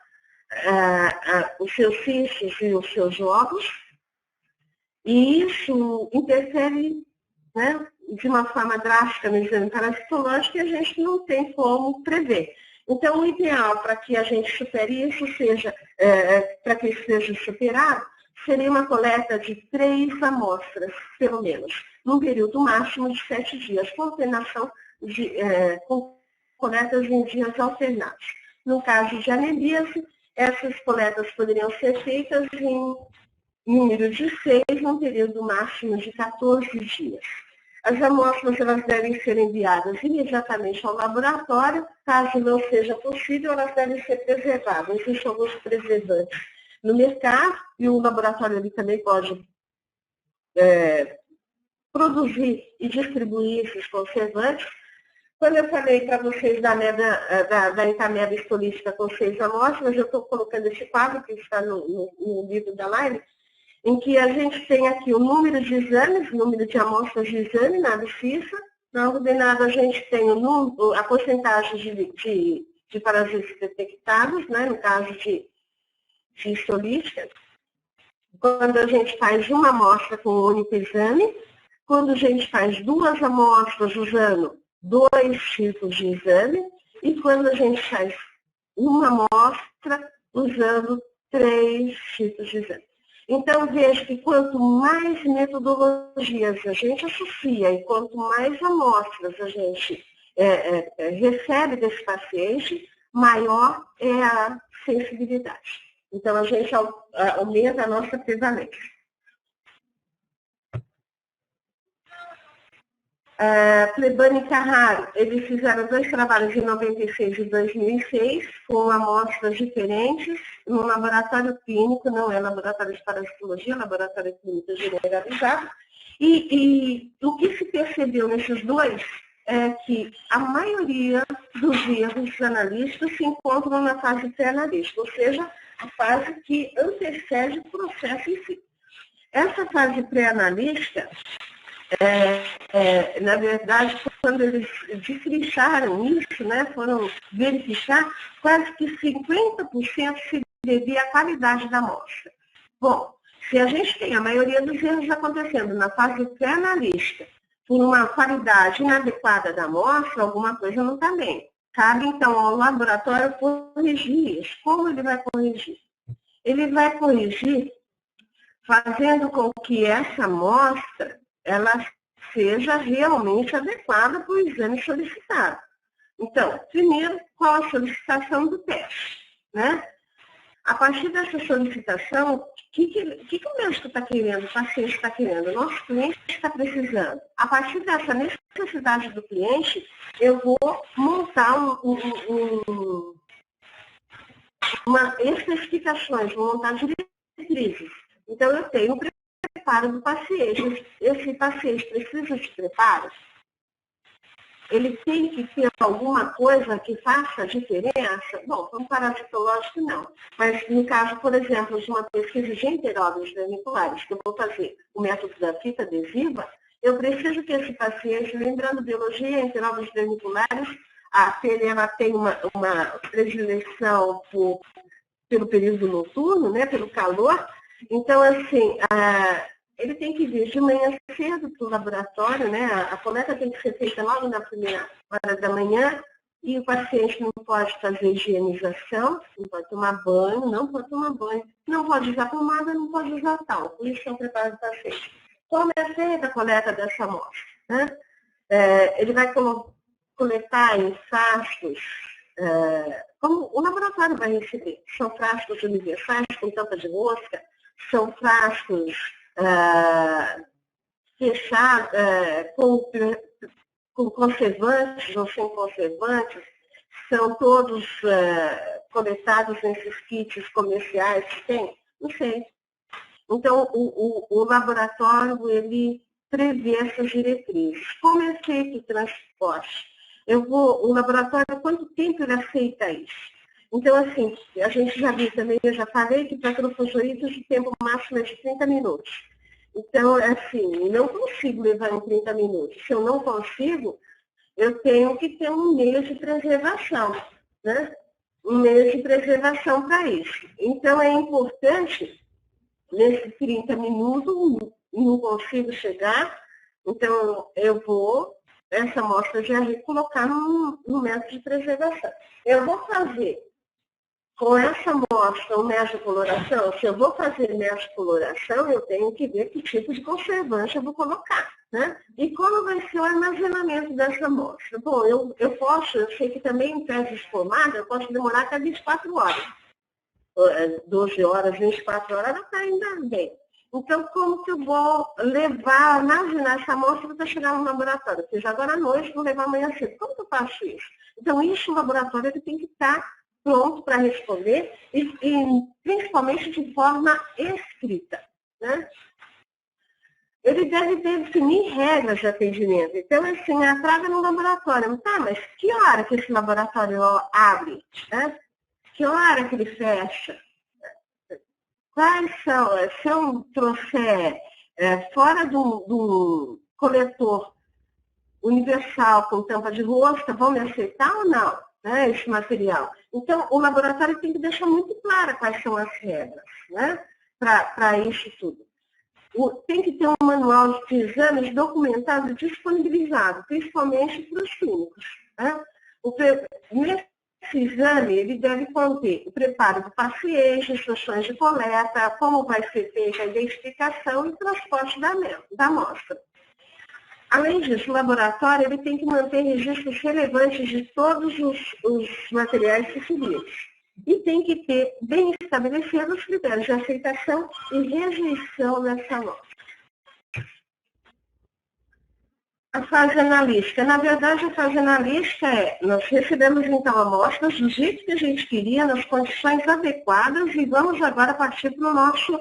os seus cistos e os seus ovos. E isso interfere, né, de uma forma drástica no exame parasitológico e a gente não tem como prever. Então, o ideal para que a gente supere isso para que isso seja superado, seria uma coleta de 3 amostras, pelo menos, num período máximo de 7 dias, com alternação com coletas em dias alternados. No caso de anemíase, essas coletas poderiam ser feitas em número de 6, num período máximo de 14 dias. As amostras elas devem ser enviadas imediatamente ao laboratório. Caso não seja possível, elas devem ser preservadas. Existem alguns preservantes no mercado e o laboratório ele também pode produzir e distribuir esses conservantes. Quando eu falei para vocês da Entamoeba histolística com 6 amostras, eu estou colocando esse quadro que está no livro da Laine, em que a gente tem aqui o número de exames, o número de amostras de exame na abscissa. Na ordenada a gente tem a porcentagem de parasitas detectados, né, no caso de histolística. Quando a gente faz uma amostra com um único exame, quando a gente faz 2 amostras usando 2 tipos de exame, e quando a gente faz uma amostra usando 3 tipos de exame. Então, veja que quanto mais metodologias a gente associa e quanto mais amostras a gente recebe desse paciente, maior é a sensibilidade. Então, a gente aumenta a nossa prevalência. Plebani e Carraro, eles fizeram 2 trabalhos em 96 e 2006, com amostras diferentes, no laboratório clínico, não é laboratório de parasitologia, é laboratório clínico generalizado. E o que se percebeu nesses 2 é que a maioria dos erros dos analistas se encontram na fase pré-analítica, ou seja, a fase que antecede o processo em si. Essa fase pré-analítica, na verdade, quando eles destrincharam isso, né, foram verificar, quase que 50% se devia à qualidade da amostra. Bom, se a gente tem a maioria dos erros acontecendo na fase pré-analítica, por uma qualidade inadequada da amostra, alguma coisa não está bem. Cabe, então, ao laboratório corrigir isso. Como ele vai corrigir? Ele vai corrigir fazendo com que essa amostra ela seja realmente adequada para o exame solicitado. Então, primeiro, qual a solicitação do teste, né? A partir dessa solicitação, o que o médico está querendo, o paciente está querendo, o nosso cliente está precisando. A partir dessa necessidade do cliente, eu vou montar especificações, vou montar diretrizes. Então, eu tenho o preparo do paciente. Esse paciente precisa de preparo? Ele tem que ter alguma coisa que faça diferença? Bom, para um parasitológico, não. Mas, no caso, por exemplo, de uma pesquisa de enteróbios vermiculares, que eu vou fazer o método da fita adesiva, eu preciso que esse paciente, lembrando biologia, enteróbios vermiculares, a pele ela tem uma predileção pelo período noturno, né, pelo calor. Então, assim, ele tem que vir de manhã cedo para o laboratório, né? A coleta tem que ser feita logo na primeira hora da manhã, e o paciente não pode fazer higienização, não pode tomar banho, não pode tomar banho, não pode usar pomada, não pode usar talco. Isso é um preparo do paciente. Como é feita a coleta dessa amostra, né? Ele vai coletar em frascos, como o laboratório vai receber. São frascos universais com tampa de rosca, são frascos fechados, com conservantes ou sem conservantes, são todos coletados nesses kits comerciais que tem? Não sei. Então, o laboratório, ele prevê essas diretrizes. Como é feito o transporte? O laboratório, quanto tempo ele aceita isso? Então, assim, a gente já viu também, eu já falei que para trofozoítos o tempo máximo é de 30 minutos. Então, assim, não consigo levar em 30 minutos. Se eu não consigo, eu tenho que ter um meio de preservação, né? Um meio de preservação para isso. Então, é importante, nesses 30 minutos, não consigo chegar, então eu vou, essa amostra já colocar no método de preservação. Eu vou fazer com essa amostra, o meso-coloração, se eu vou fazer meso-coloração, eu tenho que ver que tipo de conservante eu vou colocar, né? E como vai ser o armazenamento dessa amostra? Bom, eu sei que também em tese esfumada, eu posso demorar até 24 horas. 12 horas, 24 horas, ela está ainda bem. Então, como que eu vou levar, armazenar essa amostra para chegar no laboratório? Ou seja, agora à noite, vou levar amanhã cedo. Como que eu faço isso? Então, isso no laboratório ele tem que estar pronto para responder e principalmente de forma escrita, né? Ele deve definir regras de atendimento. Então, assim, traga no laboratório. Tá, mas que hora que esse laboratório abre? Né? Que hora que ele fecha? Quais são? Se eu trouxer fora do coletor universal com tampa de rosca, vão me aceitar ou não, né, esse material? Então, o laboratório tem que deixar muito claro quais são as regras, né, para isso tudo. Tem que ter um manual de exames documentado e disponibilizado, principalmente para os clínicos. Né? Nesse exame, ele deve conter o preparo do paciente, instruções de coleta, como vai ser feita a identificação e transporte da amostra. Além disso, o laboratório ele tem que manter registros relevantes de todos os materiais recebidos. E tem que ter bem estabelecidos os critérios de aceitação e rejeição dessa amostra. A fase analítica. Na verdade, a fase analítica nós recebemos então amostras do jeito que a gente queria, nas condições adequadas, e vamos agora partir para o nosso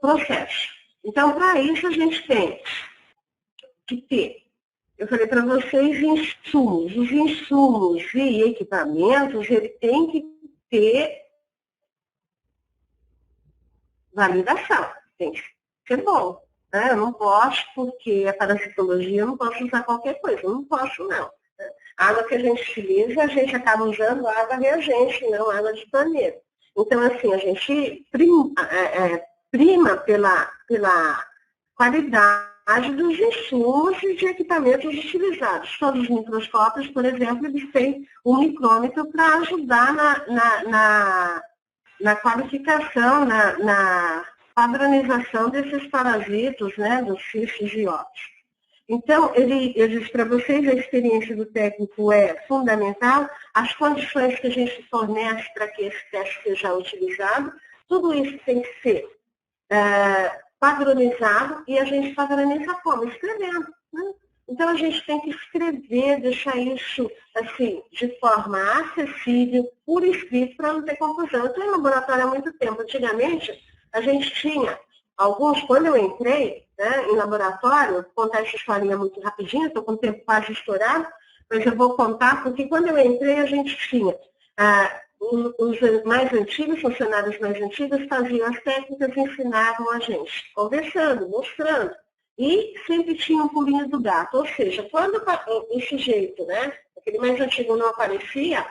processo. Então, para isso, a gente tem que ter, eu falei para vocês, insumos. Os insumos e equipamentos, ele tem que ter validação, tem que ser bom. Né? Eu não posso, porque é parasitologia, eu não posso usar qualquer coisa, eu não posso não. A água que a gente utiliza, a gente acaba usando água reagente, não água de torneira. Então, assim, a gente prima pela qualidade dos insumos e de equipamentos utilizados. Todos os microscópios, por exemplo, eles têm um micrômetro para ajudar na qualificação, na padronização desses parasitos, né, dos cistos e ótios. Então, eu disse para vocês, a experiência do técnico é fundamental, as condições que a gente fornece para que esse teste seja utilizado, tudo isso tem que ser padronizado, e a gente padroniza como? Escrevendo. Né? Então, a gente tem que escrever, deixar isso assim, de forma acessível, por escrito, para não ter confusão. Eu estou em laboratório há muito tempo. Antigamente, a gente tinha alguns, quando eu entrei, né, em laboratório, vou contar essa historinha muito rapidinho, estou com o tempo quase estourado, mas eu vou contar, porque quando eu entrei, a gente tinha os mais antigos, funcionários mais antigos, faziam as técnicas e ensinavam a gente, conversando, mostrando. E sempre tinha um pulinho do gato, ou seja, quando o sujeito, né, aquele mais antigo não aparecia,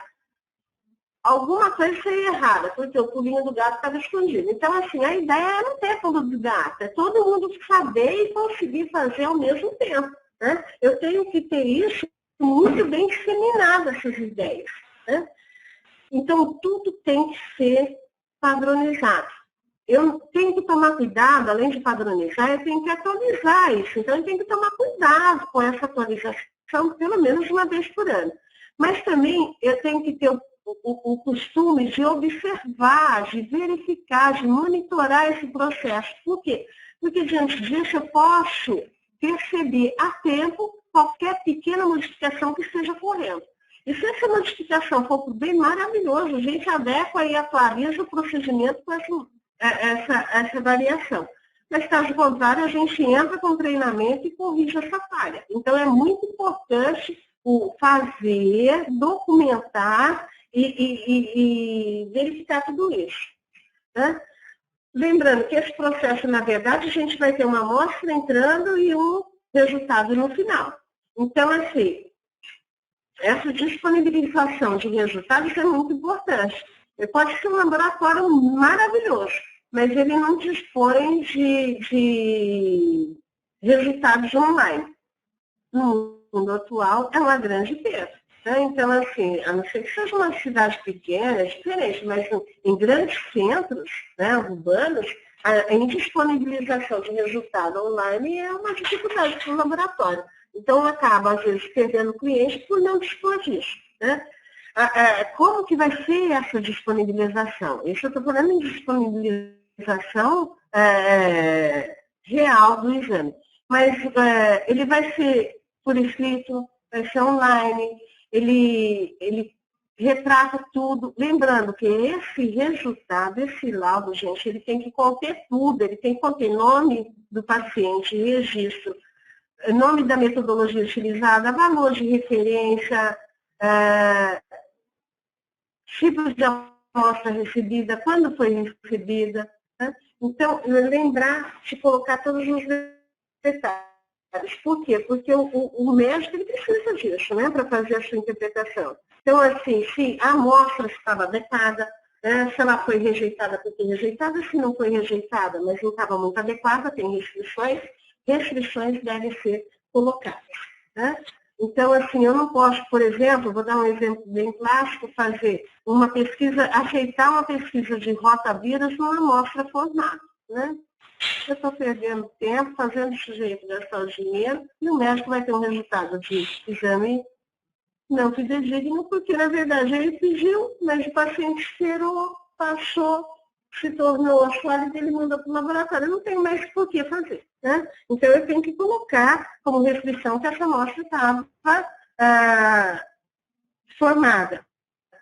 alguma coisa seria errada, porque o pulinho do gato estava escondido. Então, assim, a ideia é não ter pulo do gato, é todo mundo saber e conseguir fazer ao mesmo tempo. Né? Eu tenho que ter isso muito bem disseminado, essas ideias. Né? Então, tudo tem que ser padronizado. Eu tenho que tomar cuidado, além de padronizar, eu tenho que atualizar isso. Então, eu tenho que tomar cuidado com essa atualização, pelo menos uma vez por ano. Mas também eu tenho que ter o costume de observar, de verificar, de monitorar esse processo. Por quê? Porque diante disso eu posso perceber a tempo qualquer pequena modificação que esteja ocorrendo. E se essa modificação for bem maravilhoso, a gente adequa e atualiza o procedimento com essa variação. Mas, caso contrário, a gente entra com treinamento e corrige essa falha. Então, é muito importante fazer, documentar e verificar tudo isso. Né? Lembrando que esse processo, na verdade, a gente vai ter uma amostra entrando e um resultado no final. Então, assim, essa disponibilização de resultados é muito importante. Ele pode ser um laboratório maravilhoso, mas ele não dispõe de resultados online. No mundo atual, é uma grande perda. Né? Então, assim, a não ser que seja uma cidade pequena, é diferente, mas em grandes centros, né, urbanos, a indisponibilização de resultado online é uma dificuldade para o laboratório. Então, acaba, às vezes, perdendo o cliente por não dispor disso. Né? Como que vai ser essa disponibilização? Isso eu estou falando em disponibilização real do exame. Mas ele vai ser por escrito, vai ser online, ele retrata tudo. Lembrando que esse resultado, esse laudo, gente, ele tem que conter tudo, ele tem que conter nome do paciente, registro, nome da metodologia utilizada, valor de referência, tipos de amostra recebida, quando foi recebida. Né? Então, lembrar de colocar todos os detalhes. Por quê? Porque o médico ele precisa disso, né, para fazer a sua interpretação. Então, assim, se a amostra estava adequada, se ela foi rejeitada porque rejeitada, se não foi rejeitada, mas não estava muito adequada, tem restrições devem ser colocadas. Né? Então, assim, eu não posso, por exemplo, vou dar um exemplo bem clássico, fazer uma pesquisa, aceitar uma pesquisa de rotavírus numa amostra formada. Né? Eu estou perdendo tempo fazendo o sujeito gastar o dinheiro e o médico vai ter um resultado de exame não fidedigno, porque na verdade ele pediu, mas o paciente esperou, passou, se tornou sólido e ele mandou para o laboratório. Eu não tenho mais por que fazer. Né? Então eu tenho que colocar como restrição que essa amostra estava formada,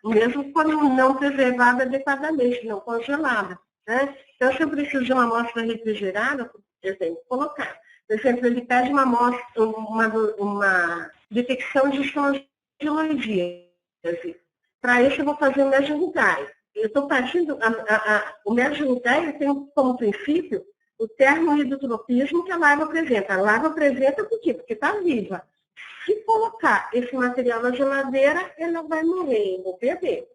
mesmo quando não preservada adequadamente, não congelada. Né? Então, se eu preciso de uma amostra refrigerada, eu tenho que colocar. Por exemplo, ele pede uma amostra, uma detecção de estomatologia. Para isso, eu vou fazer o Measure-Guide. Eu estou partindo, o Measure-Guide tem como princípio o termohidrotropismo que a larva apresenta. A larva apresenta por quê? Porque está viva. Se colocar esse material na geladeira, ela vai morrer, eu vou perder.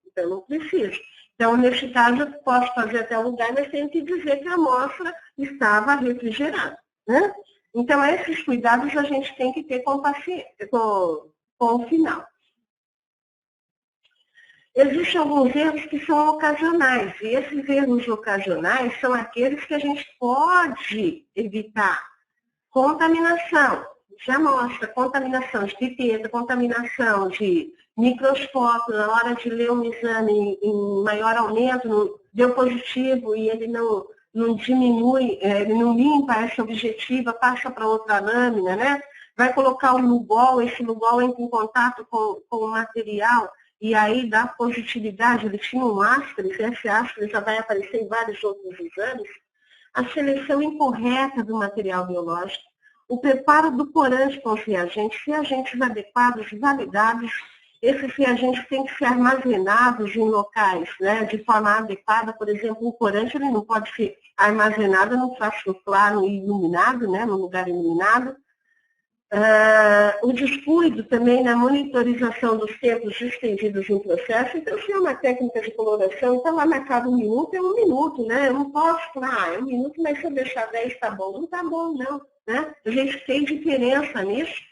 Então, eu não preciso. Então, nesse caso, eu posso fazer até o lugar, mas tenho que dizer que a amostra estava refrigerada. Né? Então, esses cuidados a gente tem que ter com o paciente, com o final. Existem alguns erros que são ocasionais, e esses erros ocasionais são aqueles que a gente pode evitar. Contaminação de amostra, contaminação de pipeta, contaminação de microscópio, na hora de ler um exame em maior aumento, deu positivo e ele não diminui, ele não limpa essa objetiva, passa para outra lâmina, né? Vai colocar o Lugol, esse Lugol entra em contato com o material e aí dá positividade, ele tinha um ascaris, esse ascaris já vai aparecer em vários outros exames. A seleção incorreta do material biológico, o preparo do corante com os reagentes adequados, validados. Esses reagentes têm que ser armazenados em locais, né, de forma adequada. Por exemplo, o corante ele não pode ser armazenado num frasco claro e iluminado, né, num lugar iluminado. O descuido também na monitorização dos tempos estendidos em processo. Então, se é uma técnica de coloração, então lá marcado 1 minuto, é 1 minuto, né? Eu não posso falar, é 1 minuto, mas se eu deixar 10 está bom. Não está bom, não. Né? A gente tem diferença nisso.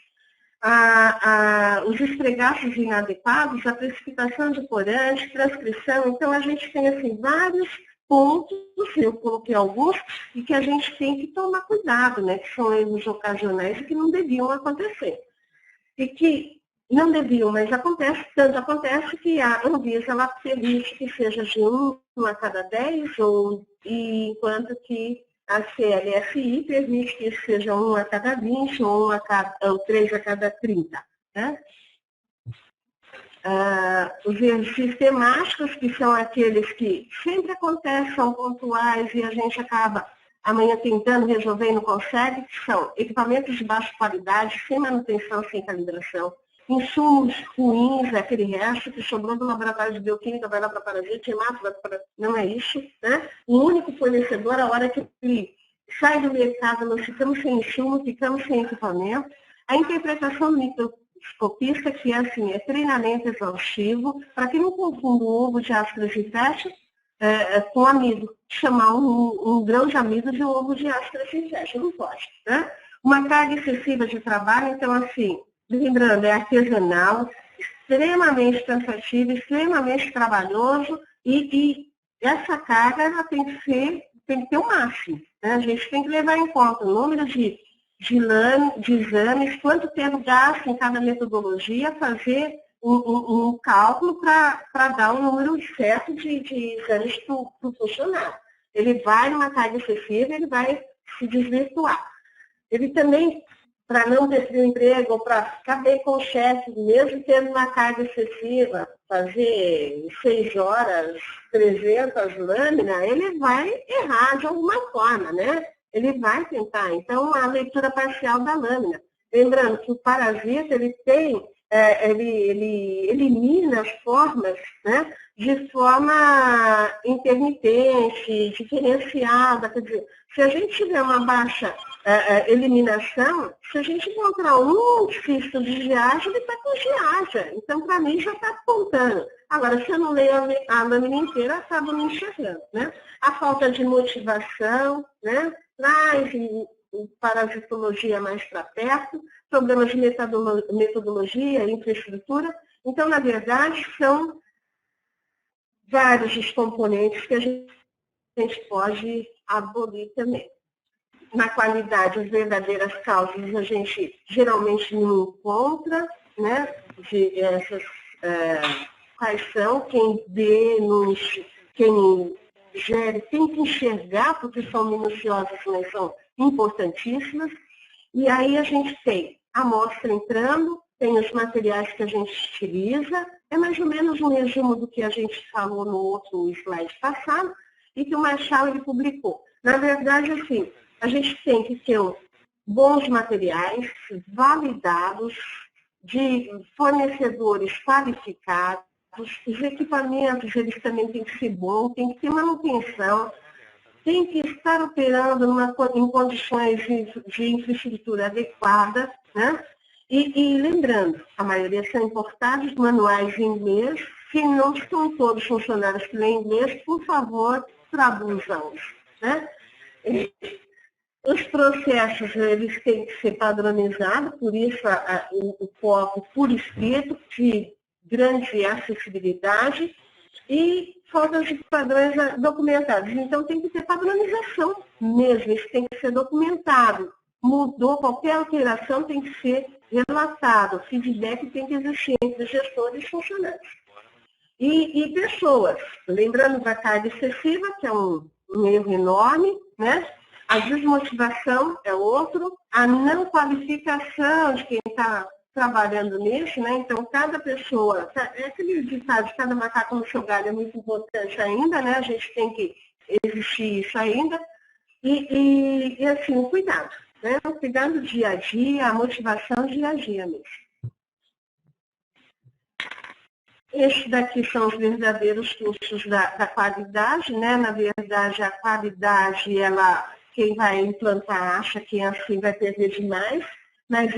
Os esfregaços inadequados, a precipitação de corante, transcrição. Então, a gente tem assim, vários pontos, eu coloquei alguns, e que a gente tem que tomar cuidado, né? Que são erros ocasionais e que não deviam acontecer. E que não deviam, mas acontece, tanto acontece que a Anvisa ela permite que seja de 1 a cada 10, enquanto que a CLFI permite que seja 1 a cada 20 ou 3 a cada 30. Né? Os erros sistemáticos, que são aqueles que sempre acontecem, são pontuais e a gente acaba amanhã tentando resolver e não consegue, que são equipamentos de baixa qualidade, sem manutenção, sem calibração, insumos ruins, aquele resto que sobrou do laboratório de bioquímica, vai lá para parasita, mata, vai para... Não é isso, né? O único fornecedor, a hora que ele sai do mercado, nós ficamos sem insumo, ficamos sem equipamento. A interpretação do microscopista, que é assim, é treinamento exaustivo, para que não confunda o ovo de astra-gifete com amido. Chamar um grão de amido de um ovo de astra-gifete, não pode, né? Uma carga excessiva de trabalho, então assim, lembrando, é artesanal, extremamente cansativo, extremamente trabalhoso e essa carga ela tem que ter o máximo, né? A gente tem que levar em conta o número de exames, quanto tempo gasta em cada metodologia, fazer um cálculo para dar um número certo de exames para o funcionário. Ele vai numa carga excessiva, ele vai se desvirtuar. Ele também, para não perder o emprego, ou para ficar bem com o chefe, mesmo tendo uma carga excessiva, fazer 6 horas, 300 lâminas, ele vai errar de alguma forma, né? Ele vai tentar. Então, a leitura parcial da lâmina. Lembrando que o parasita, ele elimina as formas, né, de forma intermitente, diferenciada. Quer dizer, se a gente tiver uma baixa eliminação, se a gente encontrar um cisto de giardia, ele está com giardia. Então, para mim, já está apontando. Agora, se eu não leio a lâmina inteira, acaba me enxergando, né? A falta de motivação, né, traz parasitologia mais para perto, problemas de metodologia, infraestrutura. Então, na verdade, são vários os componentes que a gente pode abolir também. Na qualidade, as verdadeiras causas a gente geralmente não encontra, né? Quais são, quem vê, quem gere, tem que enxergar, porque são minuciosas, mas são importantíssimas. E aí a gente tem a amostra entrando, tem os materiais que a gente utiliza, é mais ou menos um resumo do que a gente falou no outro slide passado, e que o Marshall ele publicou. Na verdade, assim, a gente tem que ter bons materiais, validados, de fornecedores qualificados, os equipamentos eles também têm que ser bons, tem que ter manutenção, tem que estar operando em condições de infraestrutura adequada, né? E lembrando, a maioria são importados, manuais em inglês. Se não estão todos funcionários que lêem inglês, por favor, traduzam-os, né? Os processos eles têm que ser padronizados, por isso o foco por escrito, de grande acessibilidade e falta de padrões documentados. Então tem que ter padronização mesmo, isso tem que ser documentado. Mudou, qualquer alteração tem que ser relatado, feedback tem que existir entre gestores e funcionários. E pessoas, lembrando da carga excessiva, que é um erro enorme, né? A desmotivação é outro, a não qualificação de quem está trabalhando nisso, né? Então, cada pessoa, é aquele ditado de cada macaco no seu galho é muito importante ainda, né? A gente tem que existir isso ainda. E assim, o cuidado, né? O cuidado dia a dia, a motivação dia a dia mesmo. Estes daqui são os verdadeiros custos da qualidade, né? Na verdade, a qualidade, quem vai implantar acha que assim vai perder demais, mas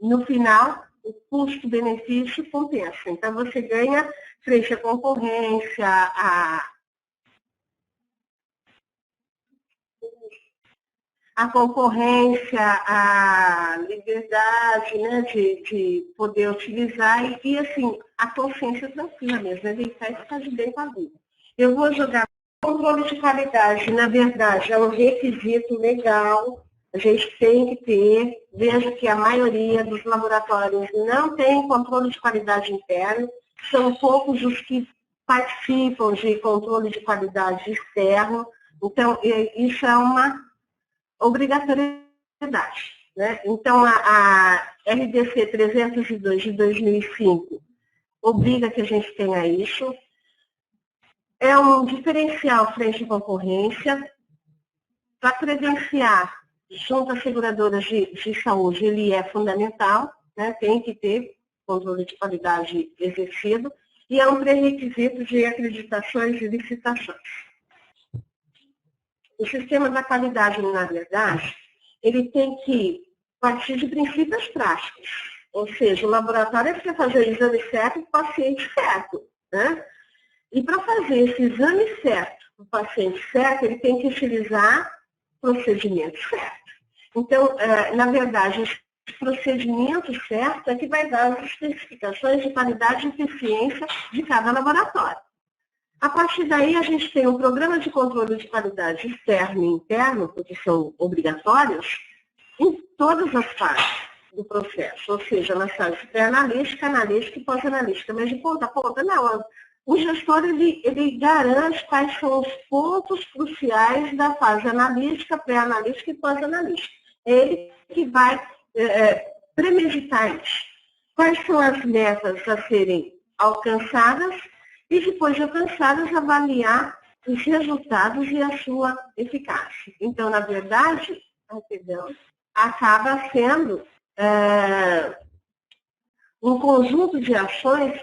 no final, o custo-benefício compensa. Então, você ganha frente à concorrência, a liberdade, né, de poder utilizar e assim, a consciência tranquila mesmo, né, deitar e ficar de bem com a vida. Eu vou jogar controle de qualidade, na verdade, é um requisito legal, a gente tem que ter. Veja que a maioria dos laboratórios não tem controle de qualidade interno, são poucos os que participam de controle de qualidade externo, então isso é uma obrigatoriedade, né? Então, a RDC 302 de 2005 obriga que a gente tenha isso. É um diferencial frente à concorrência. Para credenciar junto às seguradoras de saúde, ele é fundamental, né? Tem que ter controle de qualidade exercido e é um pré-requisito de acreditações e licitações. O sistema da qualidade, na verdade, ele tem que partir de princípios práticos. Ou seja, o laboratório precisa fazer o exame certo para o paciente certo, né? E para fazer esse exame certo para o paciente certo, ele tem que utilizar procedimentos certos. Então, na verdade, os procedimentos certos é que vai dar as especificações de qualidade e eficiência de cada laboratório. A partir daí, a gente tem um programa de controle de qualidade externo e interno, porque são obrigatórios, em todas as fases do processo, ou seja, nas fases pré-analítica, analítica e pós-analítica. Mas de ponta a ponta, não. O gestor, ele garante quais são os pontos cruciais da fase analítica, pré-analítica e pós-analítica. É ele que vai premeditar isso. Quais são as metas a serem alcançadas e, depois de alcançadas, avaliar os resultados e a sua eficácia. Então, na verdade, acaba sendo um conjunto de ações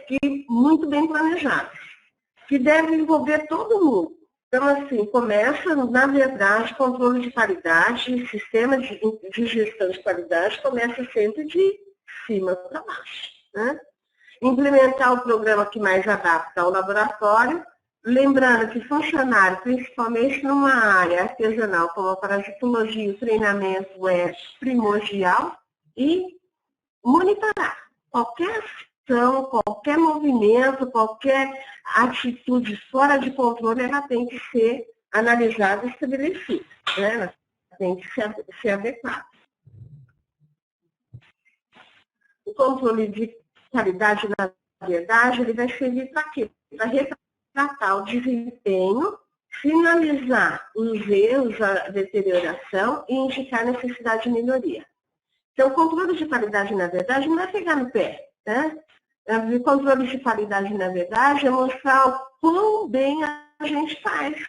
muito bem planejadas, que devem envolver todo mundo. Então, assim, começa, na verdade, controle de qualidade, sistema de gestão de qualidade começa sempre de cima para baixo, né? Implementar o programa que mais adapta ao laboratório, lembrando que funcionário, principalmente numa área artesanal como a parasitologia, o treinamento é primordial e monitorar qualquer ação, qualquer movimento, qualquer atitude fora de controle, ela tem que ser analisada e estabelecida, né? Ela tem que ser adequada. O controle de qualidade, na verdade, ele vai servir para quê? Para retratar o desempenho, finalizar os erros, a deterioração e indicar a necessidade de melhoria. Então, o controle de qualidade, na verdade, não é pegar no pé, né? O controle de qualidade, na verdade, é mostrar o quão bem a gente faz,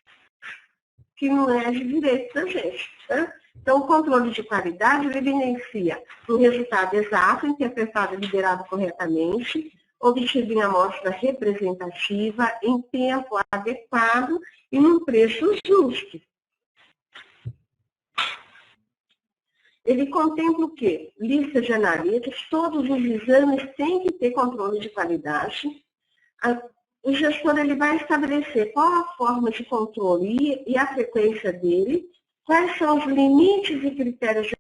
que não é de direito da gente, né? Então, o controle de qualidade ele evidencia um resultado exato, interpretado e liberado corretamente, obtido em amostra representativa, em tempo adequado e num preço justo. Ele contempla o quê? Lista de analistas, todos os exames têm que ter controle de qualidade. O gestor ele vai estabelecer qual a forma de controle e a frequência dele, quais são os limites e critérios de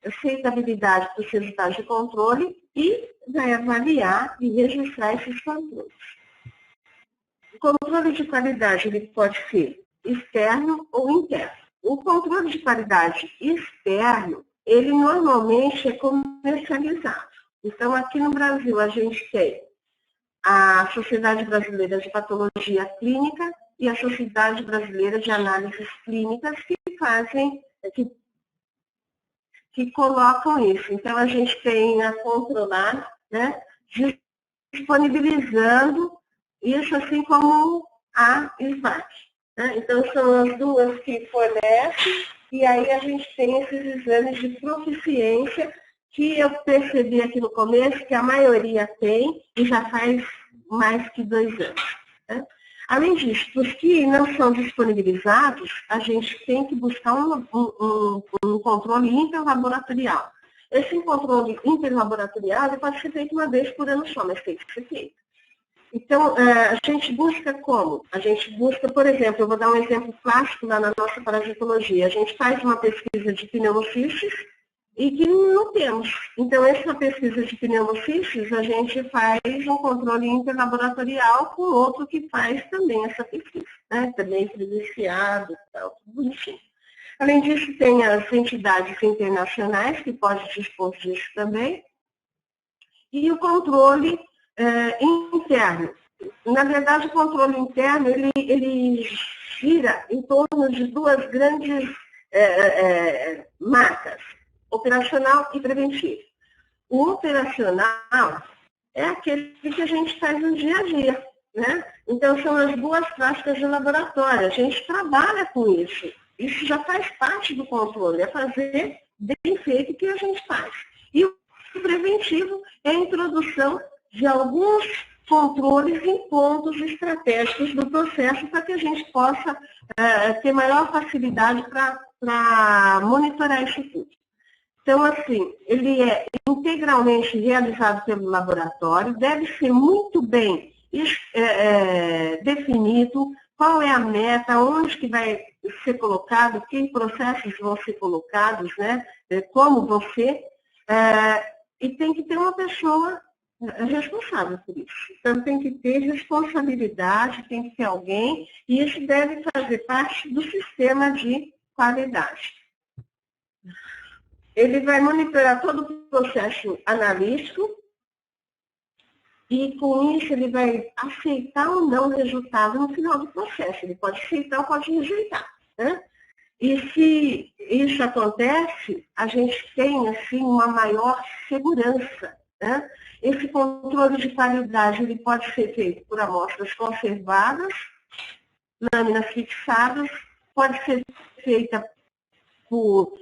aceitabilidade dos resultados de controle e vai avaliar e registrar esses controles. O controle de qualidade ele pode ser externo ou interno. O controle de qualidade externo, ele normalmente é comercializado. Então, aqui no Brasil, a gente tem a Sociedade Brasileira de Patologia Clínica e a Sociedade Brasileira de Análises Clínicas que fazem, que colocam isso. Então, a gente tem a Controlar, né, disponibilizando isso, assim como a SBAC. Né? Então, são as duas que fornecem, e aí a gente tem esses exames de proficiência, que eu percebi aqui no começo que a maioria tem, e já faz mais que 2 anos. Né? Além disso, os que não são disponibilizados, a gente tem que buscar um controle interlaboratorial. Esse controle interlaboratorial pode ser feito uma vez por ano só, mas tem que ser feito. Então, a gente busca como? A gente busca, por exemplo, eu vou dar um exemplo clássico lá na nossa parasitologia. A gente faz uma pesquisa de pneumocystis e que não temos. Então, essa pesquisa de pneumocystis, a gente faz um controle interlaboratorial com outro que faz também essa pesquisa, né? Também credenciado e tal, tudo bonitinho. Além disso, tem as entidades internacionais que podem dispor disso também. E o controle interno. Na verdade, o controle interno, ele gira em torno de 2 grandes marcas, operacional e preventivo. O operacional é aquele que a gente faz no dia a dia, né? Então, são as boas práticas de laboratório. A gente trabalha com isso. Isso já faz parte do controle, é fazer bem feito o que a gente faz. E o preventivo é a introdução de alguns controles em pontos estratégicos do processo para que a gente possa ter maior facilidade para monitorar isso tudo. Então, assim, ele é integralmente realizado pelo laboratório, deve ser muito bem definido qual é a meta, onde que vai ser colocado, que processos vão ser colocados, né? Como vão ser, e tem que ter uma pessoa responsável por isso. Então, tem que ter responsabilidade, tem que ter alguém, e isso deve fazer parte do sistema de qualidade. Ele vai monitorar todo o processo analítico e, com isso, ele vai aceitar ou não o resultado no final do processo. Ele pode aceitar ou pode rejeitar, né? E se isso acontece, a gente tem, assim, uma maior segurança, né? Esse controle de qualidade ele pode ser feito por amostras conservadas, lâminas fixadas, pode ser feita por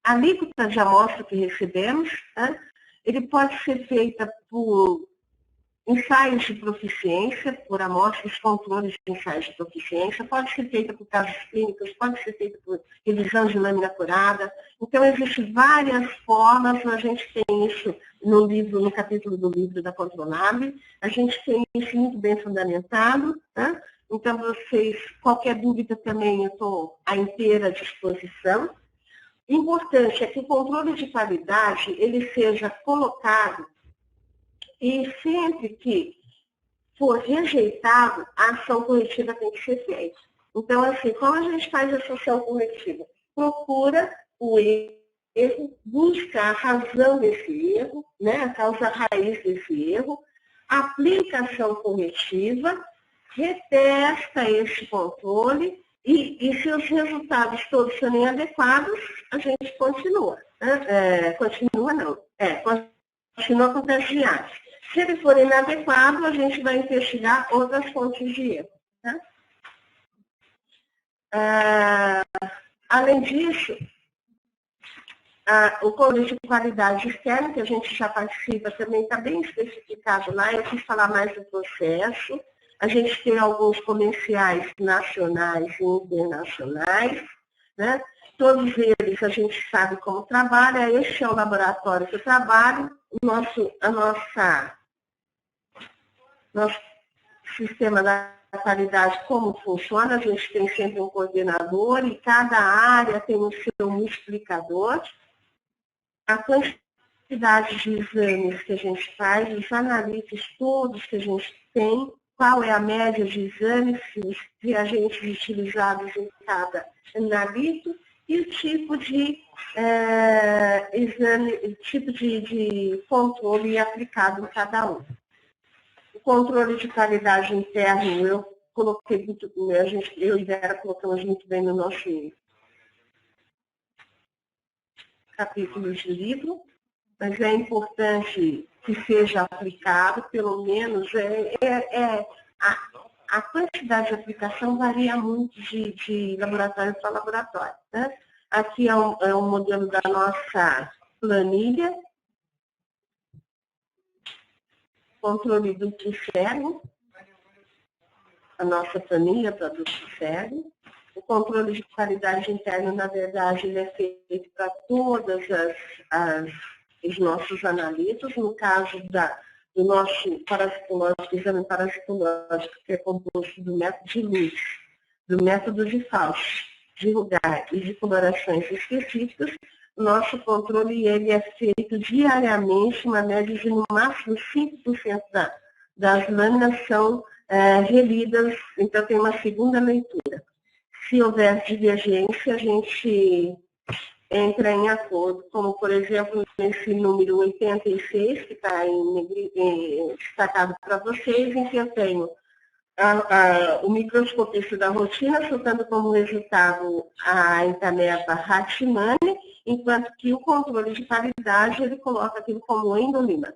alíquota de amostra que recebemos, né? Ele pode ser feita por ensaios de proficiência, por amostras, controles de ensaios de proficiência, pode ser feita por casos clínicos, pode ser feita por revisão de lâmina curada. Então, existem várias formas, a gente tem isso no capítulo do livro da Controlab, a gente tem isso muito bem fundamentado, né? Então, vocês, qualquer dúvida também, eu estou à inteira disposição. O importante é que o controle de qualidade ele seja colocado e sempre que for rejeitado, a ação corretiva tem que ser feita. Então, assim, como a gente faz essa ação corretiva? Procura o erro, busca a razão desse erro, né, a causa raiz desse erro, aplica a ação corretiva, retesta esse controle e se os resultados todos forem adequados, a gente continua. Né? Continua com o teste de arte. Se ele for inadequado, a gente vai investigar outras fontes de erro. Né? Além disso, o controle de qualidade externa, que a gente já participa, também está bem especificado lá. Eu quis falar mais do processo. A gente tem alguns comerciais nacionais e internacionais, né? Todos eles a gente sabe como trabalha. Este é o laboratório que eu trabalho. Nosso sistema da qualidade, como funciona, a gente tem sempre um coordenador e cada área tem o seu multiplicador. A quantidade de exames que a gente faz, os analíticos todos que a gente tem, qual é a média de exames, os reagentes utilizados em cada analito e o tipo de exame, tipo de controle aplicado em cada um. O controle de qualidade interno, eu coloquei muito, eu e Vera colocamos muito bem no nosso capítulo de livro, mas é importante que seja aplicado, pelo menos a quantidade de aplicação varia muito de laboratório para laboratório. Né? Aqui é um modelo da nossa planilha, controle duplo cego, a nossa planilha para duplo cego. O controle de qualidade interna, na verdade, ele é feito para todas os nossos analitos. No caso do nosso parasitológico, exame parasitológico, que é composto do método de luz, do método de Fauci, de lugar e de colorações específicas, o nosso controle ele é feito diariamente, uma média de no máximo 5% das lâminas são relidas, então tem uma segunda leitura. Se houver divergência, a gente entra em acordo, como por exemplo nesse número 86, que está destacado para vocês, em que eu tenho o microscopista da rotina soltando como resultado a entameba Hatchimani, enquanto que o controle de qualidade ele coloca aquilo como endolima.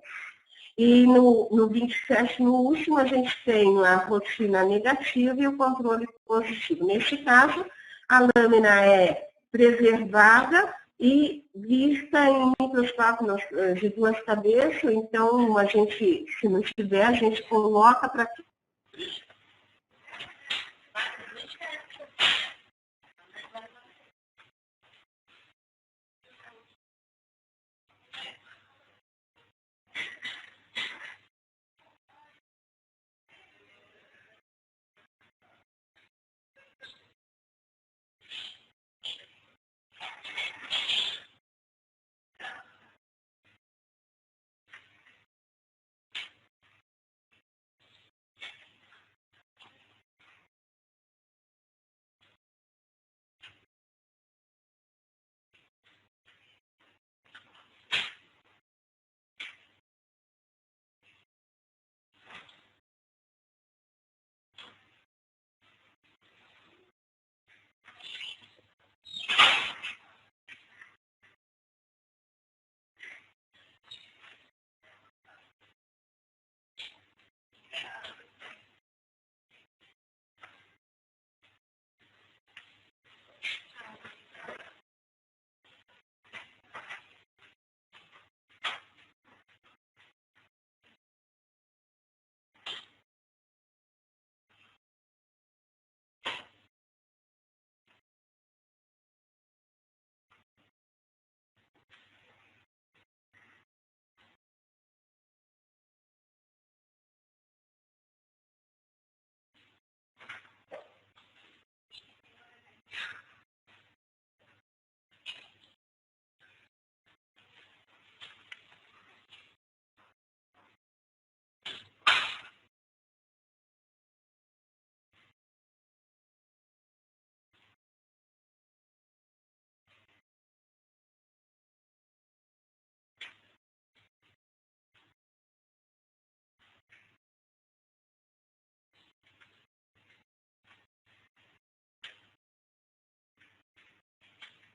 E no 27, no último, a gente tem a rotina negativa e o controle positivo. Neste caso, a lâmina é preservada e vista em microscópio de duas cabeças, então a gente, se não tiver, a gente coloca para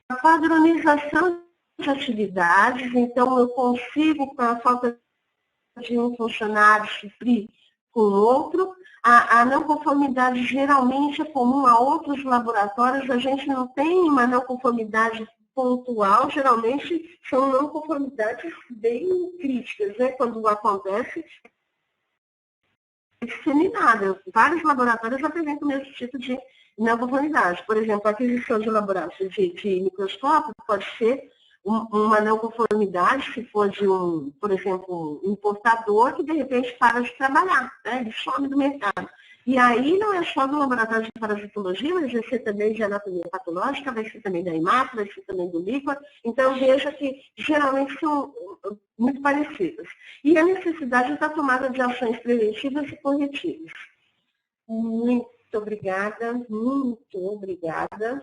a padronização de atividades, então eu consigo, com a falta de um funcionário, suprir com outro. A não conformidade geralmente é comum a outros laboratórios, a gente não tem uma não conformidade pontual, geralmente são não conformidades bem críticas, né? Quando acontece, é disseminada. Vários laboratórios apresentam o mesmo tipo de não conformidade. Por exemplo, a aquisição de laboratórios de microscópio pode ser uma não conformidade se for de por exemplo, um importador que de repente para de trabalhar, né? Ele some do mercado. E aí não é só do laboratório de parasitologia, mas vai ser também de anatomia patológica, vai ser também da imato, vai ser também do líquor. Então veja que geralmente são muito parecidas. E a necessidade da tomada de ações preventivas e corretivas. Muito obrigada, muito obrigada.